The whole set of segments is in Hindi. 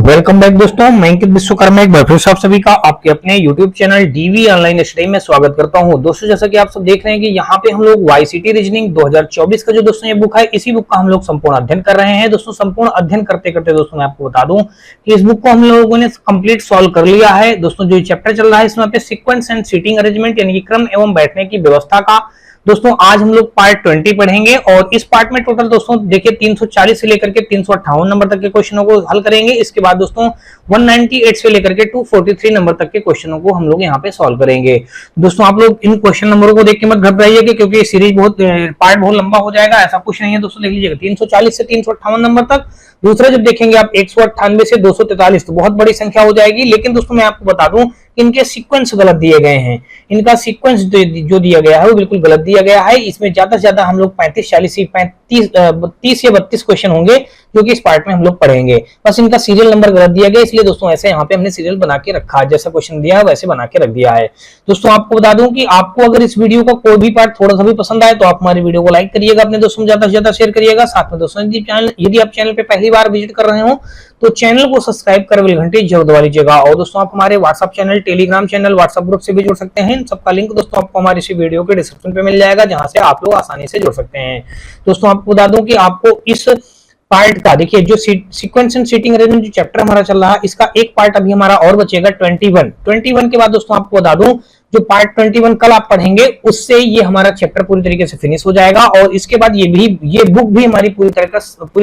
वेलकम बैक दोस्तों, मैं अंकित विश्वकर्मा एक बार फिर से आप सभी का आपके अपने YouTube channel DV online study में स्वागत करता हूं। दोस्तों जैसा कि आप सब देख रहे हैं कि यहाँ पे हम लोग वाईसीटी रीजनिंग 2024 का जो दोस्तों ये बुक है, इसी बुक का हम लोग संपूर्ण अध्ययन कर रहे हैं। दोस्तों संपूर्ण अध्ययन करते करते दोस्तों मैं आपको बता दूं कि इस बुक को हम लोगों ने कंप्लीट सॉल्व कर लिया है। दोस्तों जो चैप्टर चल रहा है इसमें पे सीक्वेंस एंड सीटिंग अरेंजमेंट यानी कि क्रम एवं बैठने की व्यवस्था का दोस्तों आज हम लोग पार्ट 20 पढ़ेंगे और इस पार्ट में टोटल दोस्तों देखिए 340 से लेकर के 358 नंबर तक के क्वेश्चनों को हल करेंगे। इसके बाद दोस्तों 198 से लेकर के 243 नंबर तक के क्वेश्चनों को हम लोग यहाँ पे सॉल्व करेंगे। दोस्तों आप लोग इन क्वेश्चन नंबरों को देख के मत घबराइएगा क्योंकि सीरीज पार्ट बहुत लंबा हो जाएगा, ऐसा कुछ नहीं है। दोस्तों देख लीजिएगा 340 से 358 नंबर तक। दूसरा जब देखेंगे आप 198 से 243 तो बहुत बड़ी संख्या हो जाएगी, लेकिन दोस्तों मैं आपको बता दूं इनके सीक्वेंस गलत दिए गए हैं। इनका सीक्वेंस जो दिया गया है वो बिल्कुल गलत दिया गया है। इसमें ज्यादा से ज्यादा हम लोग 35 40 30 या 32 क्वेश्चन होंगे जो कि इस पार्ट में हम लोग पढ़ेंगे। बस इनका सीरियल नंबर गलत दिया गया, इसलिए दोस्तों ऐसे यहाँ पे हमने सीरियल बना के रखा है, जैसा क्वेश्चन दिया है वैसे बना के रख दिया है। दोस्तों आपको बता दूं कि आपको अगर इस वीडियो का कोई भी पार्ट थोड़ा सा भी पसंद आए तो आप हमारी वीडियो को लाइक करिएगा, अपने दोस्तों में ज्यादा से ज्यादा शेयर करिएगा। साथ में दोस्तों यदि आप चैनल पे पहली बार विजिट कर रहे हो तो चैनल को सब्सक्राइब कर बेल घंटी जरूर दबा लीजिएगा। और दोस्तों आप हमारे WhatsApp channel, Telegram channel, WhatsApp group से भी जुड़ सकते हैं। इन सबका लिंक दोस्तों आपको हमारे इसी वीडियो के डिस्क्रिप्शन पे मिल जाएगा, जहां से आप लोग आसानी से जुड़ सकते हैं। दोस्तों आपको बता दूं कि आपको इस पार्ट का देखिए जो सीक्वेंस एंड सीटिंग अरेंजमेंट जो चैप्टर हमारा चल रहा है इसका एक पार्ट अभी हमारा और बचेगा 21 के बाद दोस्तों आपको बता दूं जो पार्ट 21 कल आप पढ़ेंगे उससे ये हमारा चैप्टर पूरी तरीके से फिनिश हो जाएगा और इसके बाद ये बुक भी हमारी पूरी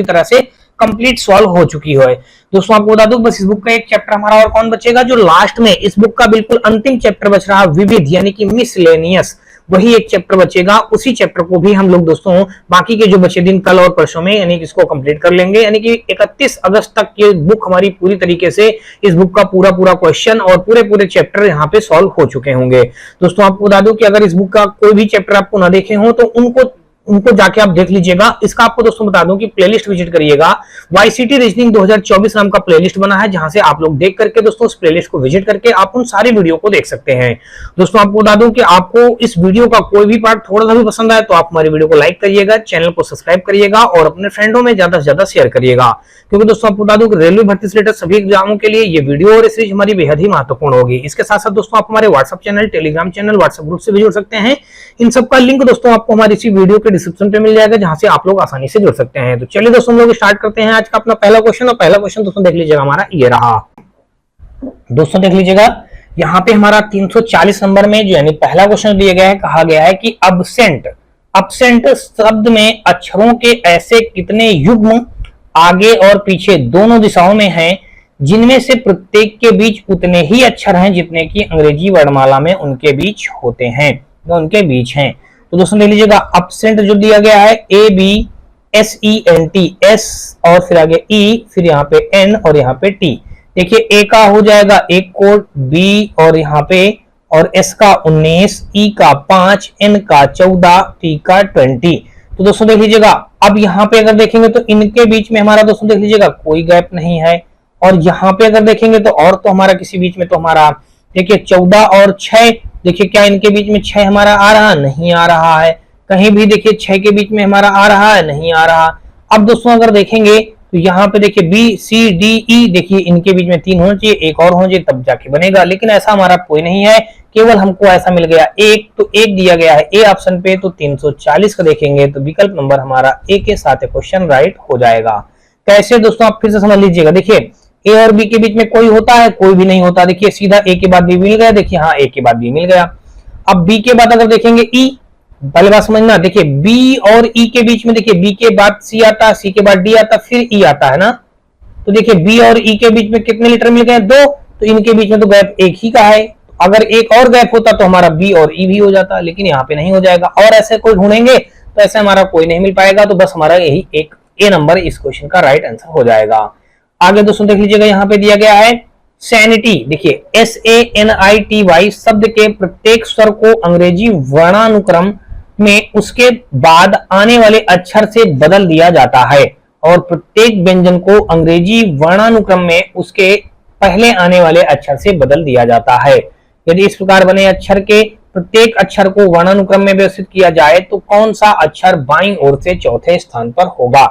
तरह से कंप्लीट सॉल्व हो चुकी है। दोस्तों आपको बता दूं बस इस बुक का एक चैप्टर हमारा और कौन बचेगा, जो लास्ट में इस बुक का बिल्कुल अंतिम चैप्टर बच रहा है विविध यानी कि मिसलेनियस, वही एक चैप्टर बचेगा। उसी चैप्टर को भी हम लोग दोस्तों बाकी के जो बचे दिन कल और परसों में यानी कि इसको कंप्लीट कर लेंगे। यानी कि 31 अगस्त तक ये बुक हमारी पूरी तरीके से इस बुक का पूरा क्वेश्चन और पूरे चैप्टर यहाँ पे सॉल्व हो चुके होंगे। दोस्तों आपको बता दूं कि अगर इस बुक का कोई भी चैप्टर आपको ना देखे हो तो उनको जाके आप देख लीजिएगा। इसका आपको दोस्तों बता दूं कि प्लेलिस्ट विजिट करिएगा, वाईसीटी रीजनिंग 2024 नाम का प्लेलिस्ट बना है, जहां से आप लोग देख करके दोस्तों उस प्लेलिस्ट को विजिट करके आप उन सारी वीडियो को देख सकते हैं। दोस्तों आपको बता दूं कि आपको इस वीडियो का कोई भी पार्ट थोड़ा सा भी पसंद आए तो आप हमारी वीडियो को लाइक करिएगा, चैनल को सब्सक्राइब करिएगा और अपने फ्रेंडों में ज्यादा से ज्यादा शेयर करिएगा, क्योंकि दोस्तों आपको बता दूं कि रेलवे भर्ती से रिलेटेड सभी एग्जामों के लिए ये वीडियो और सीरीज हमारी बेहद ही महत्वपूर्ण होगी। इसके साथ साथ दोस्तों आप हमारे WhatsApp channel, Telegram channel, WhatsApp group से भी जुड़ सकते हैं। इन सबका लिंक दोस्तों आपको हमारी इसी वीडियो के डिस्क्रिप्शन पे मिल जाएगा, जहां से आप लोग आसानी से जुड़ सकते हैं। तो चलिए दोस्तों हम लोग स्टार्ट करते हैं आज का अपना पहला क्वेश्चन। और पहला क्वेश्चन दोस्तों देख लीजिएगा हमारा ये रहा। दोस्तों देख लीजिएगा यहाँ पे हमारा 340 नंबर में जो यानी पहला क्वेश्चन दिया गया है, कहा गया है कि अब्सेंट शब्द में अक्षरों के ऐसे कितने युग्म आगे और पीछे दोनों दिशाओं में हैं जिनमें से प्रत्येक के बीच उतने ही अक्षर हैं जितने की अंग्रेजी वर्णमाला में उनके बीच होते हैं, जो उनके बीच हैं। तो दोस्तों देख लीजिएगा अब्सेंट जो दिया गया है ABSENT, एस और फिर आगे ई, फिर यहाँ पे एन और यहाँ पे टी। देखिए ए का हो जाएगा 1 कोड, बी और यहाँ पे और एस का 19, ई का 5, एन का 14, टी का 20। तो दोस्तों देख लीजिएगा अब यहाँ पे अगर देखेंगे तो इनके बीच में हमारा दोस्तों देख लीजिएगा कोई गैप नहीं है, और यहाँ पे अगर देखेंगे तो और तो हमारा किसी बीच में तो हमारा देखिए 14 और 6, देखिए क्या इनके बीच में 6 हमारा आ रहा नहीं आ रहा है, कहीं भी देखिए 6 के बीच में हमारा आ रहा है नहीं आ रहा। अब दोस्तों अगर देखेंगे तो यहाँ पे देखिए बी सी डी ई, देखिए इनके बीच में 3 होना चाहिए, एक और होना चाहिए तब जाके बनेगा, लेकिन ऐसा हमारा कोई नहीं है, केवल हमको ऐसा मिल गया एक, तो एक दिया गया है ए ऑप्शन पे। तो 340 का देखेंगे तो विकल्प नंबर हमारा ए के साथ क्वेश्चन राइट हो जाएगा। कैसे दोस्तों आप फिर से समझ लीजिएगा, देखिए ए और बी के बीच में कोई होता है, कोई भी नहीं होता। देखिए सीधा ए के बाद बी मिल गया, देखिए हाँ ए के बाद बी मिल गया। अब बी के बाद अगर देखेंगे ई, पहले बात समझना, देखिए बी और ई के बीच में देखिए बी के बाद सी आता है, सी के बाद डी आता, फिर ई आता है ना। तो देखिए बी और ई के बीच में कितने लेटर मिल गए, 2, तो इनके बीच में तो गैप एक ही का है। अगर एक और गैप होता तो हमारा बी और ई भी हो जाता, लेकिन यहाँ पे नहीं हो जाएगा। और ऐसे कोई ढूंढेंगे तो ऐसे हमारा कोई नहीं मिल पाएगा, तो बस हमारा यही एक ए नंबर इस क्वेश्चन का राइट आंसर हो जाएगा। आगे दोस्तों देख लीजिएगा यहाँ पे दिया गया है सैनिटी, देखिए SANITY शब्द के प्रत्येक स्वर को अंग्रेजी वर्णानुक्रम में उसके बाद आने वाले अक्षर से बदल दिया जाता है और प्रत्येक व्यंजन को अंग्रेजी वर्णानुक्रम में उसके पहले आने वाले अक्षर से बदल दिया जाता है। यदि इस प्रकार बने अक्षर के प्रत्येक अक्षर को वर्णानुक्रम में व्यवस्थित किया जाए तो कौन सा अक्षर बाईं ओर से चौथे स्थान पर होगा।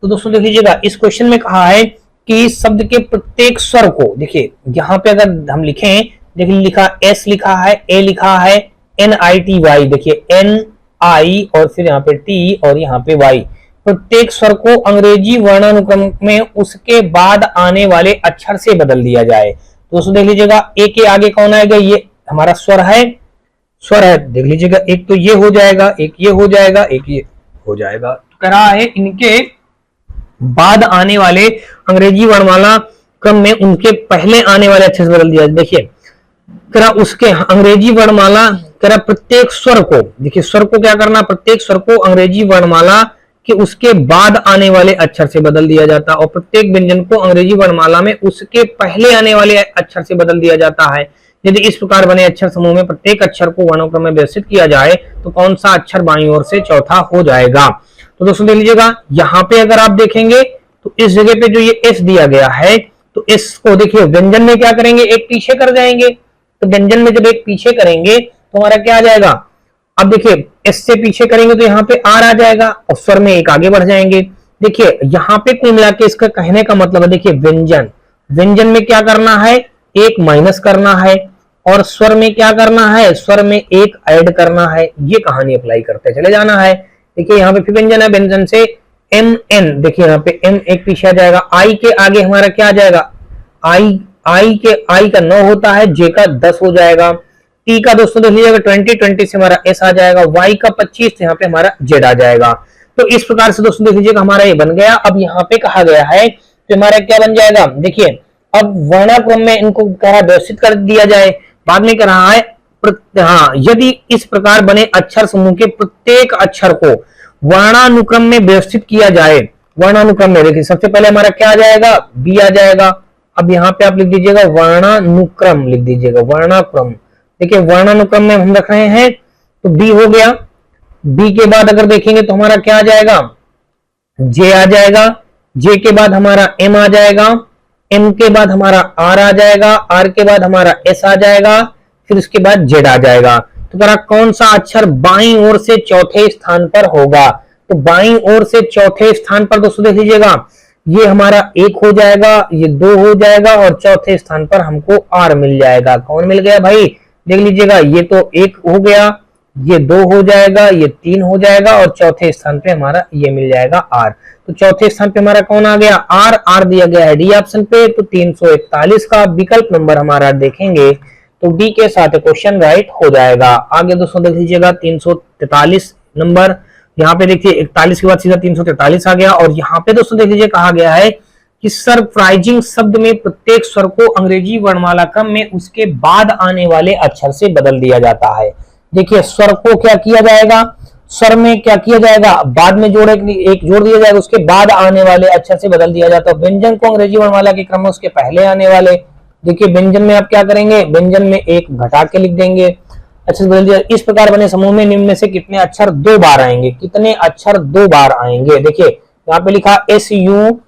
तो दोस्तों देख लीजिएगा इस क्वेश्चन में कहा है कि शब्द के प्रत्येक स्वर को, देखिए यहाँ पे अगर हम लिखें, देखिए लिखा एस लिखा है, ए लिखा है, NITY, देखिए NI और फिर यहाँ पे T और यहाँ पे Y, प्रत्येक स्वर को अंग्रेजी वर्णानुक्रम में उसके बाद आने वाले अक्षर से बदल दिया जाए। दोस्तों देख लीजिएगा, ए के आगे कौन आएगा, ये हमारा स्वर है, स्वर है, देख लीजिएगा, एक तो ये हो जाएगा, एक ये हो जाएगा, एक ये हो जाएगा। तो कह रहा है इनके बाद आने वाले अंग्रेजी वर्णमाला क्रम में उनके पहले आने वाले अक्षर से बदल दिया। देखिए करा उसके अंग्रेजी वर्णमाला, करा प्रत्येक स्वर को, देखिए स्वर को क्या करना, प्रत्येक स्वर को अंग्रेजी वर्णमाला के उसके बाद आने वाले अक्षर से बदल दिया जाता है और प्रत्येक व्यंजन को अंग्रेजी वर्णमाला में उसके पहले आने वाले अक्षर से बदल दिया जाता है। यदि इस प्रकार बने अक्षर समूह में प्रत्येक अक्षर को वर्णक्रम में व्यवस्थित किया जाए तो कौन सा अक्षर बाईं ओर से चौथा हो जाएगा। तो दोस्तों देख लीजिएगा, यहाँ पे अगर आप देखेंगे तो इस जगह पे जो ये एस दिया गया है, तो इसको देखिए व्यंजन में क्या करेंगे, एक पीछे कर जाएंगे। तो व्यंजन में जब एक पीछे करेंगे तो हमारा क्या आ जाएगा, अब देखिए एस से पीछे करेंगे तो यहाँ पे आर आ जाएगा और स्वर में एक आगे बढ़ जाएंगे। देखिए यहाँ पे कुल मिला के इसका कहने का मतलब है, देखिए व्यंजन, व्यंजन में क्या करना है, एक माइनस करना है और स्वर में क्या करना है, स्वर में एक ऐड करना है। ये कहानी अप्लाई करते चले जाना है। देखिए यहाँ पे फिर व्यंजन है, व्यंजन से एम एन, देखिए यहाँ पे एम एक पीछे आ जाएगा, आई के आगे हमारा क्या आ जाएगा, आई का 9 होता है, जे का 10 हो जाएगा, टी का दोस्तों देख लीजिएगा 20 से हमारा एस आ जाएगा, वाई का 25 से यहाँ पे हमारा जेड आ जाएगा। तो इस प्रकार से दोस्तों देख लीजिएगा हमारा ये बन गया। अब यहाँ पे कहा गया है तो हमारा क्या बन जाएगा, देखिए अब वर्णाक्रम में इनको कहा व्यवस्थित कर दिया जाए। बाद में कह रहा है हाँ, यदि इस प्रकार बने अक्षर समूह के प्रत्येक अक्षर को वर्णानुक्रम में व्यवस्थित किया जाए, वर्णानुक्रम में देखिए सबसे पहले हमारा क्या आ जाएगा, बी आ जाएगा। अब यहाँ पे आप लिख दीजिएगा वर्णानुक्रम, लिख दीजिएगा वर्णाक्रम। देखिए वर्णानुक्रम में हम रख रहे हैं तो बी हो गया, बी के बाद अगर देखेंगे तो हमारा क्या आ जाएगा, जे आ जाएगा, जे के बाद हमारा एम आ जाएगा, एम के बाद हमारा आर आ जाएगा, आर के बाद हमारा एस आ जाएगा, फिर उसके बाद जेड आ जाएगा। तो करा कौन सा अक्षर बाईं ओर से चौथे स्थान पर होगा, तो बाईं ओर से चौथे स्थान पर दोस्तों देख लीजिएगा, ये हमारा 1 हो जाएगा, ये 2 हो जाएगा और चौथे स्थान पर हमको आर मिल जाएगा। कौन मिल गया भाई, देख लीजिएगा, ये तो 1 हो गया, ये 2 हो जाएगा, ये 3 हो जाएगा और चौथे स्थान पे हमारा ये मिल जाएगा आर। तो चौथे स्थान पे हमारा कौन आ गया, आर, आर दिया गया है डी ऑप्शन पे। तो 341 का विकल्प नंबर हमारा देखेंगे तो डी के साथ क्वेश्चन राइट हो जाएगा। आगे दोस्तों देख लीजिएगा 343 नंबर, यहाँ पे देखिए 41 के बाद सीधा 343 आ गया और यहाँ पे दोस्तों देख लीजिए कहा गया है कि सरप्राइजिंग शब्द में प्रत्येक स्वर को अंग्रेजी वर्णमाला क्रम में उसके बाद आने वाले अक्षर से बदल दिया जाता है। देखिए स्वर को क्या किया जाएगा, स्वर में क्या किया जाएगा, बाद में जोड़ एक जोड़ दिया जाएगा, उसके बाद आने वाले अक्षर से बदल दिया जाता है। व्यंजन को अंग्रेजी वर्णमाला के क्रम में उसके पहले आने वाले, देखिए व्यंजन में आप क्या करेंगे, व्यंजन में एक घटा के लिख देंगे, अक्षर बदल दिया। इस प्रकार बने समूह में निम्न में से कितने अक्षर 2 बार आएंगे, कितने अक्षर 2 बार आएंगे। देखिए यहाँ पे लिखा SURP,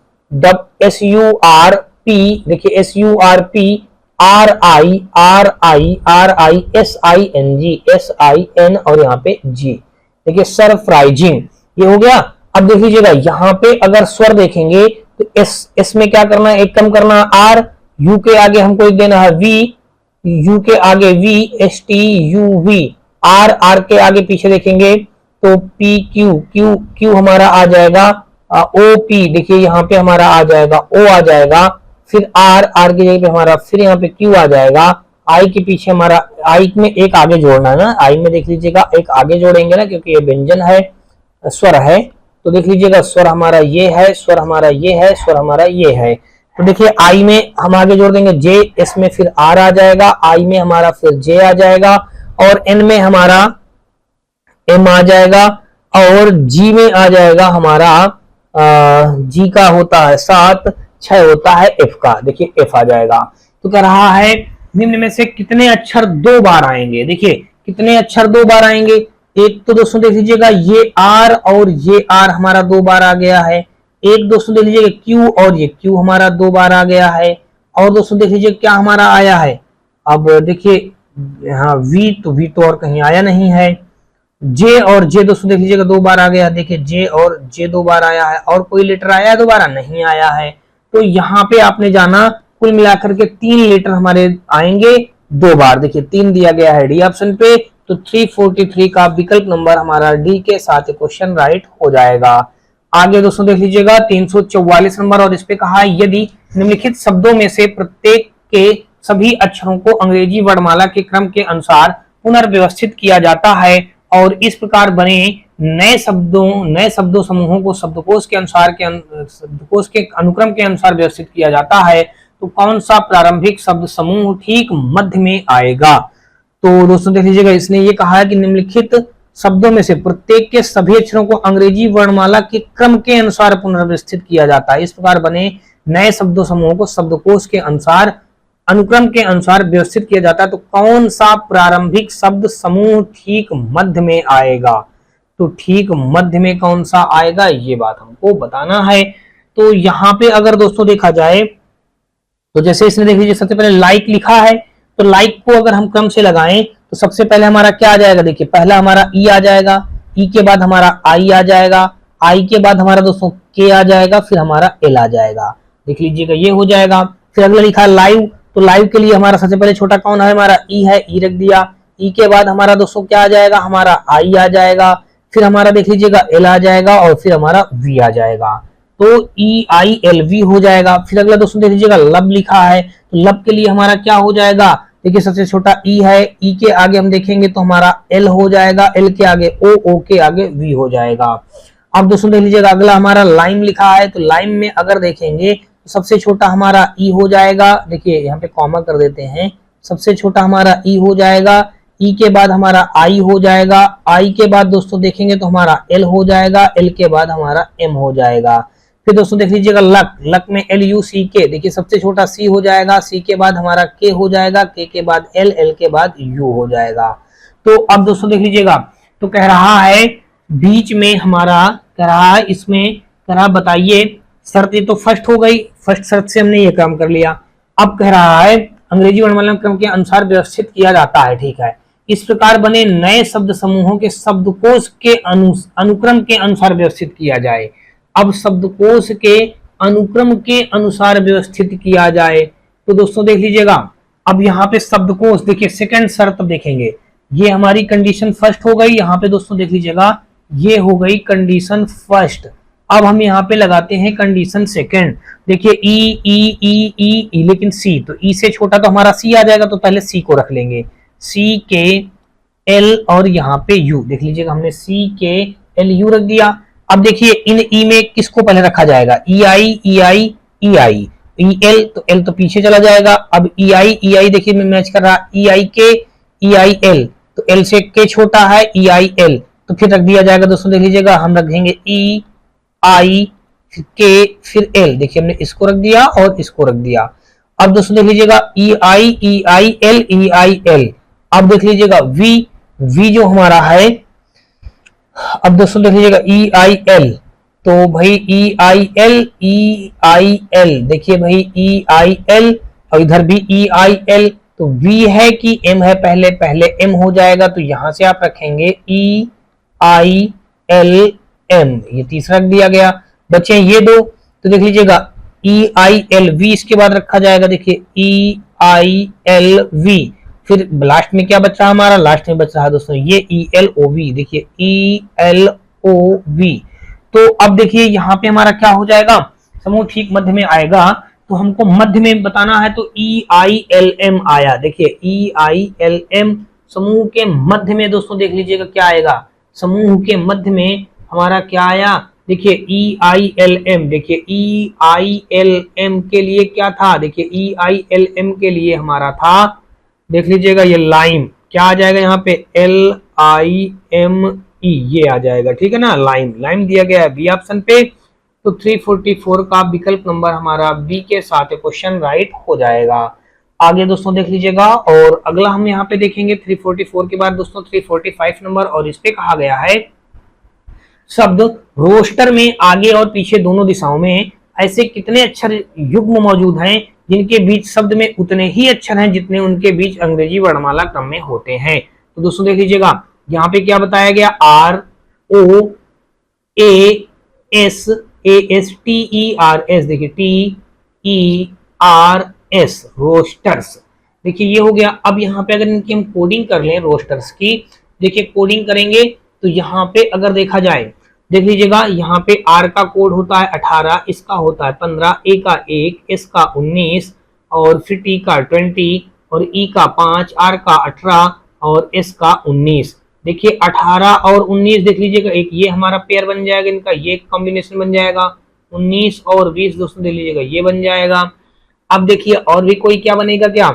देखिए SURP, RI SIN और यहाँ पे G, देखिए सरप्राइजिंग ये हो गया। अब देख लीजिएगा यहाँ पे अगर स्वर देखेंगे तो एस में क्या करना है, एक कम करना है आर, यू के आगे हमको एक देना है वी, यू के आगे वी, STUV, आर के आगे पीछे देखेंगे तो क्यू हमारा आ जाएगा OP, देखिए यहाँ पे हमारा आ जाएगा O आ जाएगा, फिर आर की जगह पे हमारा फिर यहाँ पे क्यू आ जाएगा, आई के पीछे हमारा आई में एक आगे जोड़ना है ना, आई में देख लीजिएगा एक आगे जोड़ेंगे ना क्योंकि ये व्यंजन है, स्वर है। तो देख लीजिएगा स्वर हमारा ये है, स्वर हमारा ये है, स्वर हमारा ये है। तो देखिए आई में हम आगे जोड़ देंगे जे, एस में फिर आर आ जाएगा, आई में हमारा फिर जे आ जाएगा और एन में हमारा एम आ जाएगा और जी में आ जाएगा हमारा जी का होता है 7, 6 होता है एफ का, देखिए एफ आ जाएगा। तो कह रहा है निम्न में से कितने अक्षर 2 बार आएंगे, देखिए कितने अक्षर 2 बार आएंगे। एक तो दोस्तों देख लीजिएगा ये आर और ये आर हमारा 2 बार आ गया है, एक दोस्तों देख लीजिएगा क्यू और ये क्यू हमारा 2 बार आ गया है, और दोस्तों देख लीजिए क्या हमारा आया है, अब देखिए यहाँ वी तो और कहीं आया नहीं है, जे और जे दोस्तों देख लीजिएगा 2 बार आ गया, देखिए जे और जे 2 बार आया है, और कोई लेटर आया है दोबारा नहीं आया है। तो यहाँ पे आपने जाना, कुल मिलाकर के 3 लीटर हमारे आएंगे 2 बार। देखिए 3 दिया गया है डी ऑप्शन पे, तो 343 का विकल्प नंबर हमारा डी के साथ क्वेश्चन राइट हो जाएगा। आगे दोस्तों देख लीजिएगा 344 नंबर, और इस पे कहा यदि निम्नलिखित शब्दों में से प्रत्येक के सभी अक्षरों को अंग्रेजी वर्णमाला के क्रम के अनुसार पुनर्व्यवस्थित किया जाता है और इस प्रकार बने नए शब्दों समूहों को शब्दकोश के अनुक्रम के अनुसार व्यवस्थित किया जाता है, तो कौन सा प्रारंभिक शब्द समूह ठीक मध्य में आएगा। तो दोस्तों देख लीजिएगा, इसने ये कहा है कि निम्नलिखित शब्दों में से प्रत्येक के सभी अक्षरों को अंग्रेजी वर्णमाला के क्रम के अनुसार पुनर्व्यवस्थित किया जाता है, इस प्रकार बने नए शब्दों समूहों को शब्दकोश के अनुसार अनुक्रम के अनुसार व्यवस्थित किया जाता है, तो कौन सा प्रारंभिक शब्द समूह ठीक मध्य में आएगा। तो ठीक मध्य में कौन सा आएगा, ये बात हमको बताना है। तो यहाँ पे अगर दोस्तों देखा जाए तो जैसे इसने देख लीजिए, सबसे पहले लाइक लिखा है, तो लाइक को अगर हम क्रम से लगाएं तो सबसे पहले हमारा क्या आ जाएगा, देखिए पहला हमारा ई आ जाएगा, ई के बाद हमारा आई आ जाएगा, आई के बाद हमारा दोस्तों के आ जाएगा, फिर हमारा एल आ जाएगा। देख लीजिएगा ये हो जाएगा। फिर अगला लिखा है लाइव, तो लाइव के लिए हमारा सबसे पहले छोटा कौन है, हमारा ई है, ई रख दिया। ई के बाद हमारा दोस्तों क्या आ जाएगा, हमारा आई आ जाएगा, फिर हमारा देख लीजिएगा एल आ जाएगा, और फिर हमारा वी आ जाएगा, तो ई आई एल वी हो जाएगा। फिर अगला दोस्तों देख लीजिएगा लब लिखा है, तो लब के लिए हमारा क्या हो जाएगा, देखिए सबसे छोटा ई है, ई के आगे हम देखेंगे तो हमारा एल हो जाएगा, एल के आगे ओ, ओ के आगे वी हो जाएगा। अब दोस्तों देख लीजिएगा अगला हमारा लाइम लिखा है, तो लाइम में अगर देखेंगे तो सबसे छोटा हमारा ई हो जाएगा, देखिए यहाँ पे कॉमा कर देते हैं, सबसे छोटा हमारा ई हो जाएगा, ई के बाद हमारा आई हो जाएगा, आई के बाद दोस्तों देखेंगे तो हमारा एल हो जाएगा, एल के बाद हमारा एम हो जाएगा। फिर दोस्तों देख लीजिएगा लक, लक में एल यू सी के, देखिए सबसे छोटा सी हो जाएगा, सी के बाद हमारा के हो जाएगा, के बाद एल, एल के बाद यू हो जाएगा। तो अब दोस्तों देख लीजिएगा, तो कह रहा है बीच में हमारा कह रहा है, इसमें कह रहा बताइए शर्त, ये तो फर्स्ट हो गई, फर्स्ट शर्त से हमने ये काम कर लिया। अब कह रहा है अंग्रेजी वर्णमाला क्रम के अनुसार व्यवस्थित किया जाता है, ठीक है, इस प्रकार बने नए शब्द समूहों के शब्दकोश के अनुक्रम के अनुसार व्यवस्थित किया जाए। अब शब्दकोश के अनुक्रम के अनुसार व्यवस्थित किया जाए, तो दोस्तों देख लीजिएगा, अब यहाँ पे शब्दकोश देखिए सेकंड शर्त देखेंगे, ये हमारी कंडीशन फर्स्ट हो गई, यहाँ पे दोस्तों देख लीजिएगा ये हो गई कंडीशन फर्स्ट। अब हम यहाँ पे लगाते हैं कंडीशन सेकंड, देखिए ई ई ई ई ई, लेकिन सी, तो ई से छोटा तो हमारा सी आ जाएगा, तो पहले सी को रख लेंगे, सी के एल और यहाँ पे यू, देख लीजिएगा हमने सी के एल यू रख दिया। अब देखिए इन ई में किसको पहले रखा जाएगा, ई आई ई आई ई आई, ई एल, तो एल तो पीछे चला जाएगा। अब ई आई देखिए मैं मैच कर रहा, ई आई के ई आई एल, तो एल से के छोटा है, ई आई एल, तो फिर रख दिया जाएगा। दोस्तों देख लीजिएगा हम रख देंगे ई आई फिर के फिर एल, देखिए हमने इसको रख दिया और इसको रख दिया। अब दोस्तों देख लीजिएगा ई I L E I L. अब देख लीजिएगा वी, वी जो हमारा है, अब दोस्तों देख लीजिएगा ई आई एल, तो भाई ई आई एल, देखिए भाई ई आई एल, और इधर भी ई आई एल, तो वी है कि एम है, पहले पहले एम हो जाएगा, तो यहां से आप रखेंगे ई आई एल एम, ये तीसरा रख दिया गया। बचे ये दो, तो देख लीजिएगा ई आई एल वी, इसके बाद रखा जाएगा देखिए ई आई एल वी, फिर लास्ट में क्या बच रहा हमारा, लास्ट में बच रहा है दोस्तों ये ई एल ओ वी, देखिए ई एल ओ वी। तो अब देखिए यहाँ पे हमारा क्या हो जाएगा, समूह ठीक मध्य में आएगा, तो हमको मध्य में बताना है, तो ई आई एल एम आया, देखिए ई आई एल एम समूह के मध्य में दोस्तों देख लीजिएगा क्या आएगा, समूह के मध्य में हमारा क्या आया, देखिए ई आई एल एम, देखिए ई आई एल एम के लिए क्या था, देखिए ई आई एल एम के लिए हमारा था, देख लीजिएगा ये लाइम, क्या आ जाएगा यहाँ पे एल आई एम ई, ये आ जाएगा, ठीक है ना, लाइम, लाइम दिया गया है बी ऑप्शन पे। तो 344 का विकल्प नंबर हमारा बी के साथ क्वेश्चन राइट हो जाएगा। आगे दोस्तों देख लीजिएगा, और अगला हम यहाँ पे देखेंगे 344 के बाद दोस्तों 345 नंबर, और इस पे कहा गया है शब्द रोस्टर में आगे और पीछे दोनों दिशाओं में ऐसे कितने अक्षर युग्म मौजूद हैं जिनके बीच शब्द में उतने ही अक्षर हैं जितने उनके बीच अंग्रेजी वर्णमाला क्रम में होते हैं। तो दोस्तों देख लीजिएगा यहाँ पे क्या बताया गया, R O A S T E R S, देखिए टी ROSTERS, रोस्टर्स। देखिए ये हो गया। अब यहाँ पे अगर इनकी हम कोडिंग कर लें रोस्टर्स की, देखिए कोडिंग करेंगे तो यहाँ पे अगर देखा जाए, देख लीजिएगा यहाँ पे R का कोड होता है 18, इसका होता है 15, A का 1, S का 19 और फिर T का 20 और E का 5, R का 18 और S का 19। देखिए 18 और 19 देख लीजिएगा, एक ये हमारा पेयर बन जाएगा इनका, ये कॉम्बिनेशन बन जाएगा। 19 और 20 दोस्तों देख लीजिएगा ये बन जाएगा। अब देखिए और भी कोई क्या बनेगा क्या,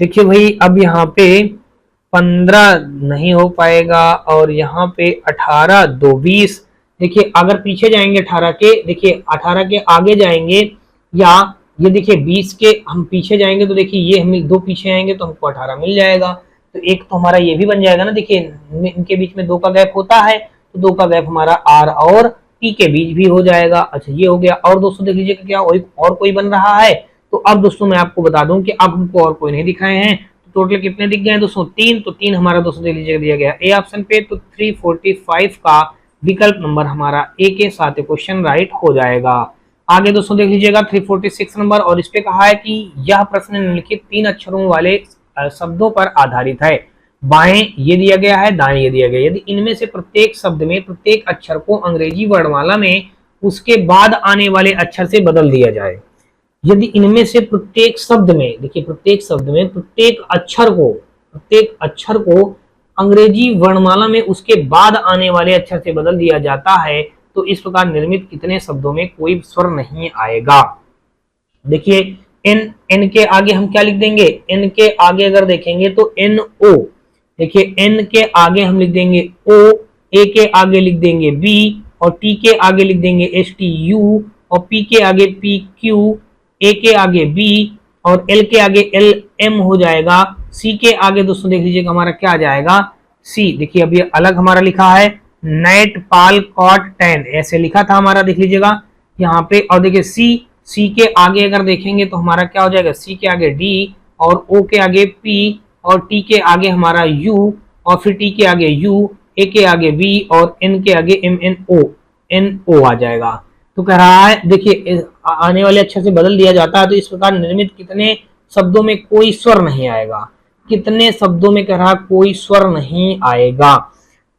देखिए भाई अब यहाँ पे 15 नहीं हो पाएगा और यहाँ पे 18 2 20। देखिए अगर पीछे जाएंगे 18 के, देखिए 18 के आगे जाएंगे या ये देखिए 20 के हम पीछे जाएंगे तो देखिए ये हम दो पीछे आएंगे तो हमको 18 मिल जाएगा। तो एक तो हमारा ये भी बन जाएगा ना, देखिए इनके बीच में 2 का गैप होता है तो 2 का गैप हमारा R और T के बीच भी हो जाएगा। अच्छा ये हो गया। और दोस्तों देख लीजिए क्या और कोई बन रहा है। तो अब दोस्तों मैं आपको बता दूं कि अब हमको और कोई नहीं दिख रहे हैं। तो टोटल कितने दिख गए दोस्तों, 3। तो 3 हमारा दोस्तों देख लीजिए दिया गया ए ऑप्शन पे। तो 345 का विकल्प नंबर हमारा ए के साथ क्वेश्चन राइट हो जाएगा। आगे दोस्तों देख लीजिएगा 346 नंबर, और इस पे कहा है कि यह प्रश्न निम्नलिखित 3 अक्षरों वाले शब्दों पर आधारित है। बाएं ये दिया गया है, दाएं ये दिया गया है। यदि इनमें से प्रत्येक शब्द में प्रत्येक अक्षर को अंग्रेजी वर्णमाला में उसके बाद आने वाले अक्षर से बदल दिया जाए, यदि इनमें से प्रत्येक शब्द में, देखिए प्रत्येक शब्द में प्रत्येक अक्षर को अंग्रेजी वर्णमाला में उसके बाद आने वाले अक्षर से बदल दिया जाता है तो इस प्रकार निर्मित कितने शब्दों में कोई स्वर नहीं आएगा। देखिए एन के आगे हम क्या लिख देंगे, एन के आगे अगर देखेंगे तो NO, देखिए एन के आगे हम लिख देंगे O, ए के आगे लिख देंगे B और T के आगे लिख देंगे STU और P के आगे PQ, A के आगे B और L के आगे LM हो जाएगा। C के आगे दोस्तों देख लीजिएगा हमारा क्या आ जाएगा C। देखिए अब ये अलग हमारा लिखा है नेट पाल कॉट 10 ऐसे लिखा था हमारा, देख लीजिएगा यहाँ पे। और देखिए C के आगे अगर देखेंगे तो हमारा क्या हो जाएगा, C के आगे D और O के आगे P और T के आगे हमारा U और फिर T के आगे U, A के आगे B और N के आगे NO आ जाएगा। तो कह रहा है देखिए आने वाले अक्षर से बदल दिया जाता है तो इस प्रकार निर्मित कितने शब्दों में कोई स्वर नहीं आएगा, कितने शब्दों में कह रहा कोई स्वर नहीं आएगा।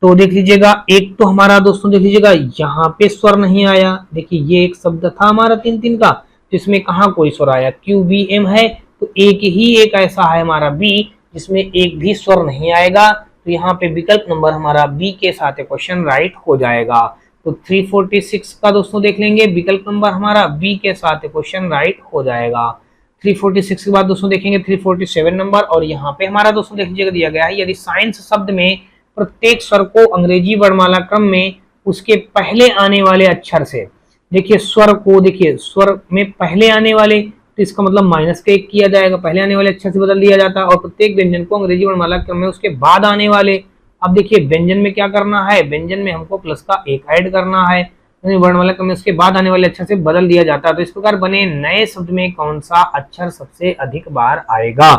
तो देख लीजिएगा एक तो हमारा दोस्तों देख लीजिएगा यहाँ पे स्वर नहीं आया। देखिए ये एक शब्द था हमारा 3 का, तो इसमें कहाँ कोई स्वर आया, QBM है तो एक ऐसा है हमारा B जिसमें एक भी स्वर नहीं आएगा। तो यहाँ पे विकल्प नंबर हमारा B के साथ क्वेश्चन राइट हो जाएगा। तो 346 का दोस्तों देख लेंगे, विकल्प नंबर हमारा B के साथ क्वेश्चन राइट हो जाएगा। 346 के बाद दोस्तों देखेंगे 347 नंबर, और यहाँ पे हमारा दोस्तों देख लीजिएगा दिया गया है यदि साइंस शब्द में प्रत्येक स्वर को अंग्रेजी वर्णमाला क्रम में उसके पहले आने वाले अक्षर से, देखिए स्वर को, देखिए स्वर में पहले आने वाले तो इसका मतलब माइनस का 1 किया जाएगा, पहले आने वाले अक्षर से बदल दिया जाता है। और प्रत्येक व्यंजन को अंग्रेजी वर्णमाला क्रम में उसके बाद आने वाले, अब देखिए व्यंजन में क्या करना है, व्यंजन में हमको प्लस का 1 ऐड करना है, वर्णमाला क्रम में उसके बाद आने वाले अक्षर से बदल दिया जाता है। तो इस प्रकार बने नए शब्द में कौन सा अक्षर सबसे अधिक बार आएगा।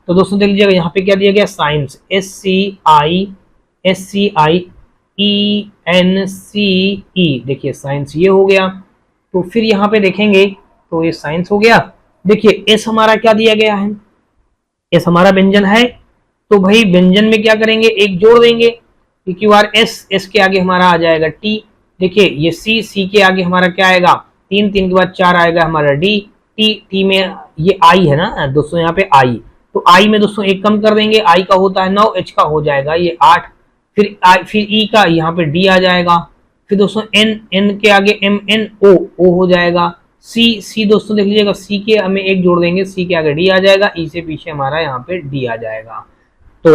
तो दोस्तों देख लीजिएगा यहाँ पे क्या दिया गया, साइंस SCIENCE, देखिए साइंस ये हो गया। तो फिर यहाँ पे देखेंगे तो ये साइंस हो गया। देखिए एस हमारा क्या दिया गया है, एस हमारा व्यंजन है तो भाई व्यंजन में क्या करेंगे, एक जोड़ देंगे, QR एस के आगे हमारा आ जाएगा T। देखिए ये सी के आगे हमारा क्या आएगा 3 के बाद 4 आएगा हमारा D, टी में ये I है ना दोस्तों, यहाँ पे I, तो I में दोस्तों 1 कम कर देंगे, I का होता है 9, H का हो जाएगा ये 8, फिर E का यहाँ पे D आ जाएगा, फिर दोस्तों N के आगे MNO हो जाएगा, C दोस्तों देख लीजिएगा C के हमें 1 जोड़ देंगे, C के आगे D आ जाएगा, E से पीछे हमारा यहाँ पे D आ जाएगा। तो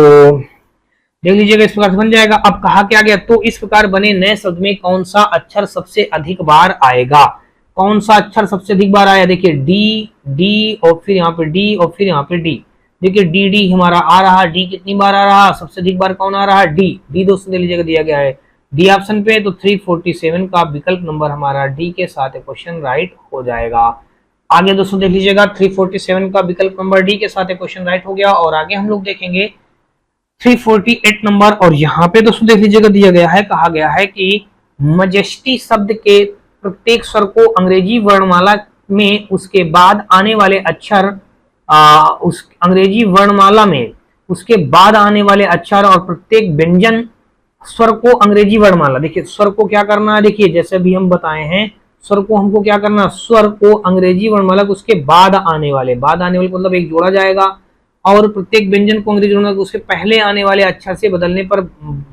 देख लीजिएगा इस प्रकार से बन जाएगा। अब कहा क्या गया, तो इस प्रकार बने नए शब्द में कौन सा अक्षर सबसे अधिक बार आएगा, कौन सा अक्षर सबसे अधिक बार आया, देखिए D और फिर यहाँ पे D और फिर यहाँ पे D, देखिए D हमारा आ रहा, D कितनी बार आ रहा, सबसे अधिक बार कौन आ रहा, D दोस्तों देख लीजिएगा दिया गया है D ऑप्शन पे। तो 347 का विकल्प नंबर हमारा D के साथ क्वेश्चन राइट हो जाएगा। आगे दोस्तों देख लीजिएगा 347 का विकल्प नंबर D के साथ क्वेश्चन राइट हो गया। और आगे हम लोग देखेंगे 348 नंबर, और यहाँ पे दोस्तों देख लीजिएगा दिया गया है, कहा गया है कि मजेस्टी शब्द के प्रत्येक स्वर को अंग्रेजी वर्णमाला में उसके बाद आने वाले अक्षर उस अंग्रेजी वर्णमाला में उसके बाद आने वाले अक्षर और प्रत्येक व्यंजन स्वर को अंग्रेजी वर्णमाला, देखिए स्वर को क्या करना है, देखिए जैसे भी हम बताए हैं स्वर को हमको क्या करना, स्वर को अंग्रेजी वर्णमाला उसके बाद आने वाले मतलब एक जोड़ा जाएगा, और प्रत्येक व्यंजन को अंग्रेजी वर्णमाला उसके पहले आने वाले अक्षर से बदलने पर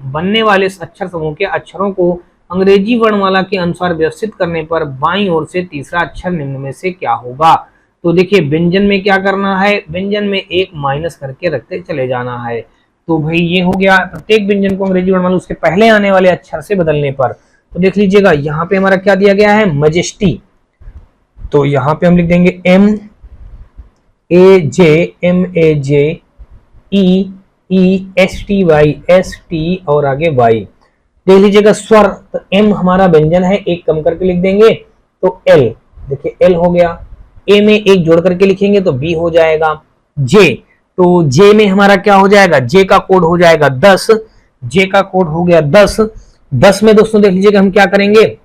बनने वाले अक्षर समूह के अक्षरों को अंग्रेजी वर्णमाला के अनुसार व्यवस्थित करने पर बाईं ओर से तीसरा अक्षर निम्न में से क्या होगा। तो देखिए व्यंजन में क्या करना है, व्यंजन में एक माइनस करके रखते चले जाना है। तो भाई ये हो गया, प्रत्येक व्यंजन को अंग्रेजी वर्णमाला उसके पहले आने वाले अक्षर से बदलने पर। तो देख लीजिएगा यहाँ पे हमारा क्या दिया गया है, मजेस्टी। तो यहाँ पे हम लिख देंगे MAJESTY और आगे वाई। देख लीजिएगा स्वर, तो एम हमारा व्यंजन है, एक कम करके लिख देंगे तो एल, देखिए एल हो गया। ए में एक जोड़ करके लिखेंगे तो बी हो जाएगा। जे, तो जे में हमारा क्या हो जाएगा, जे का कोड हो जाएगा 10, जे का कोड हो गया 10। 10 में दोस्तों देख लीजिएगा हम क्या करेंगे,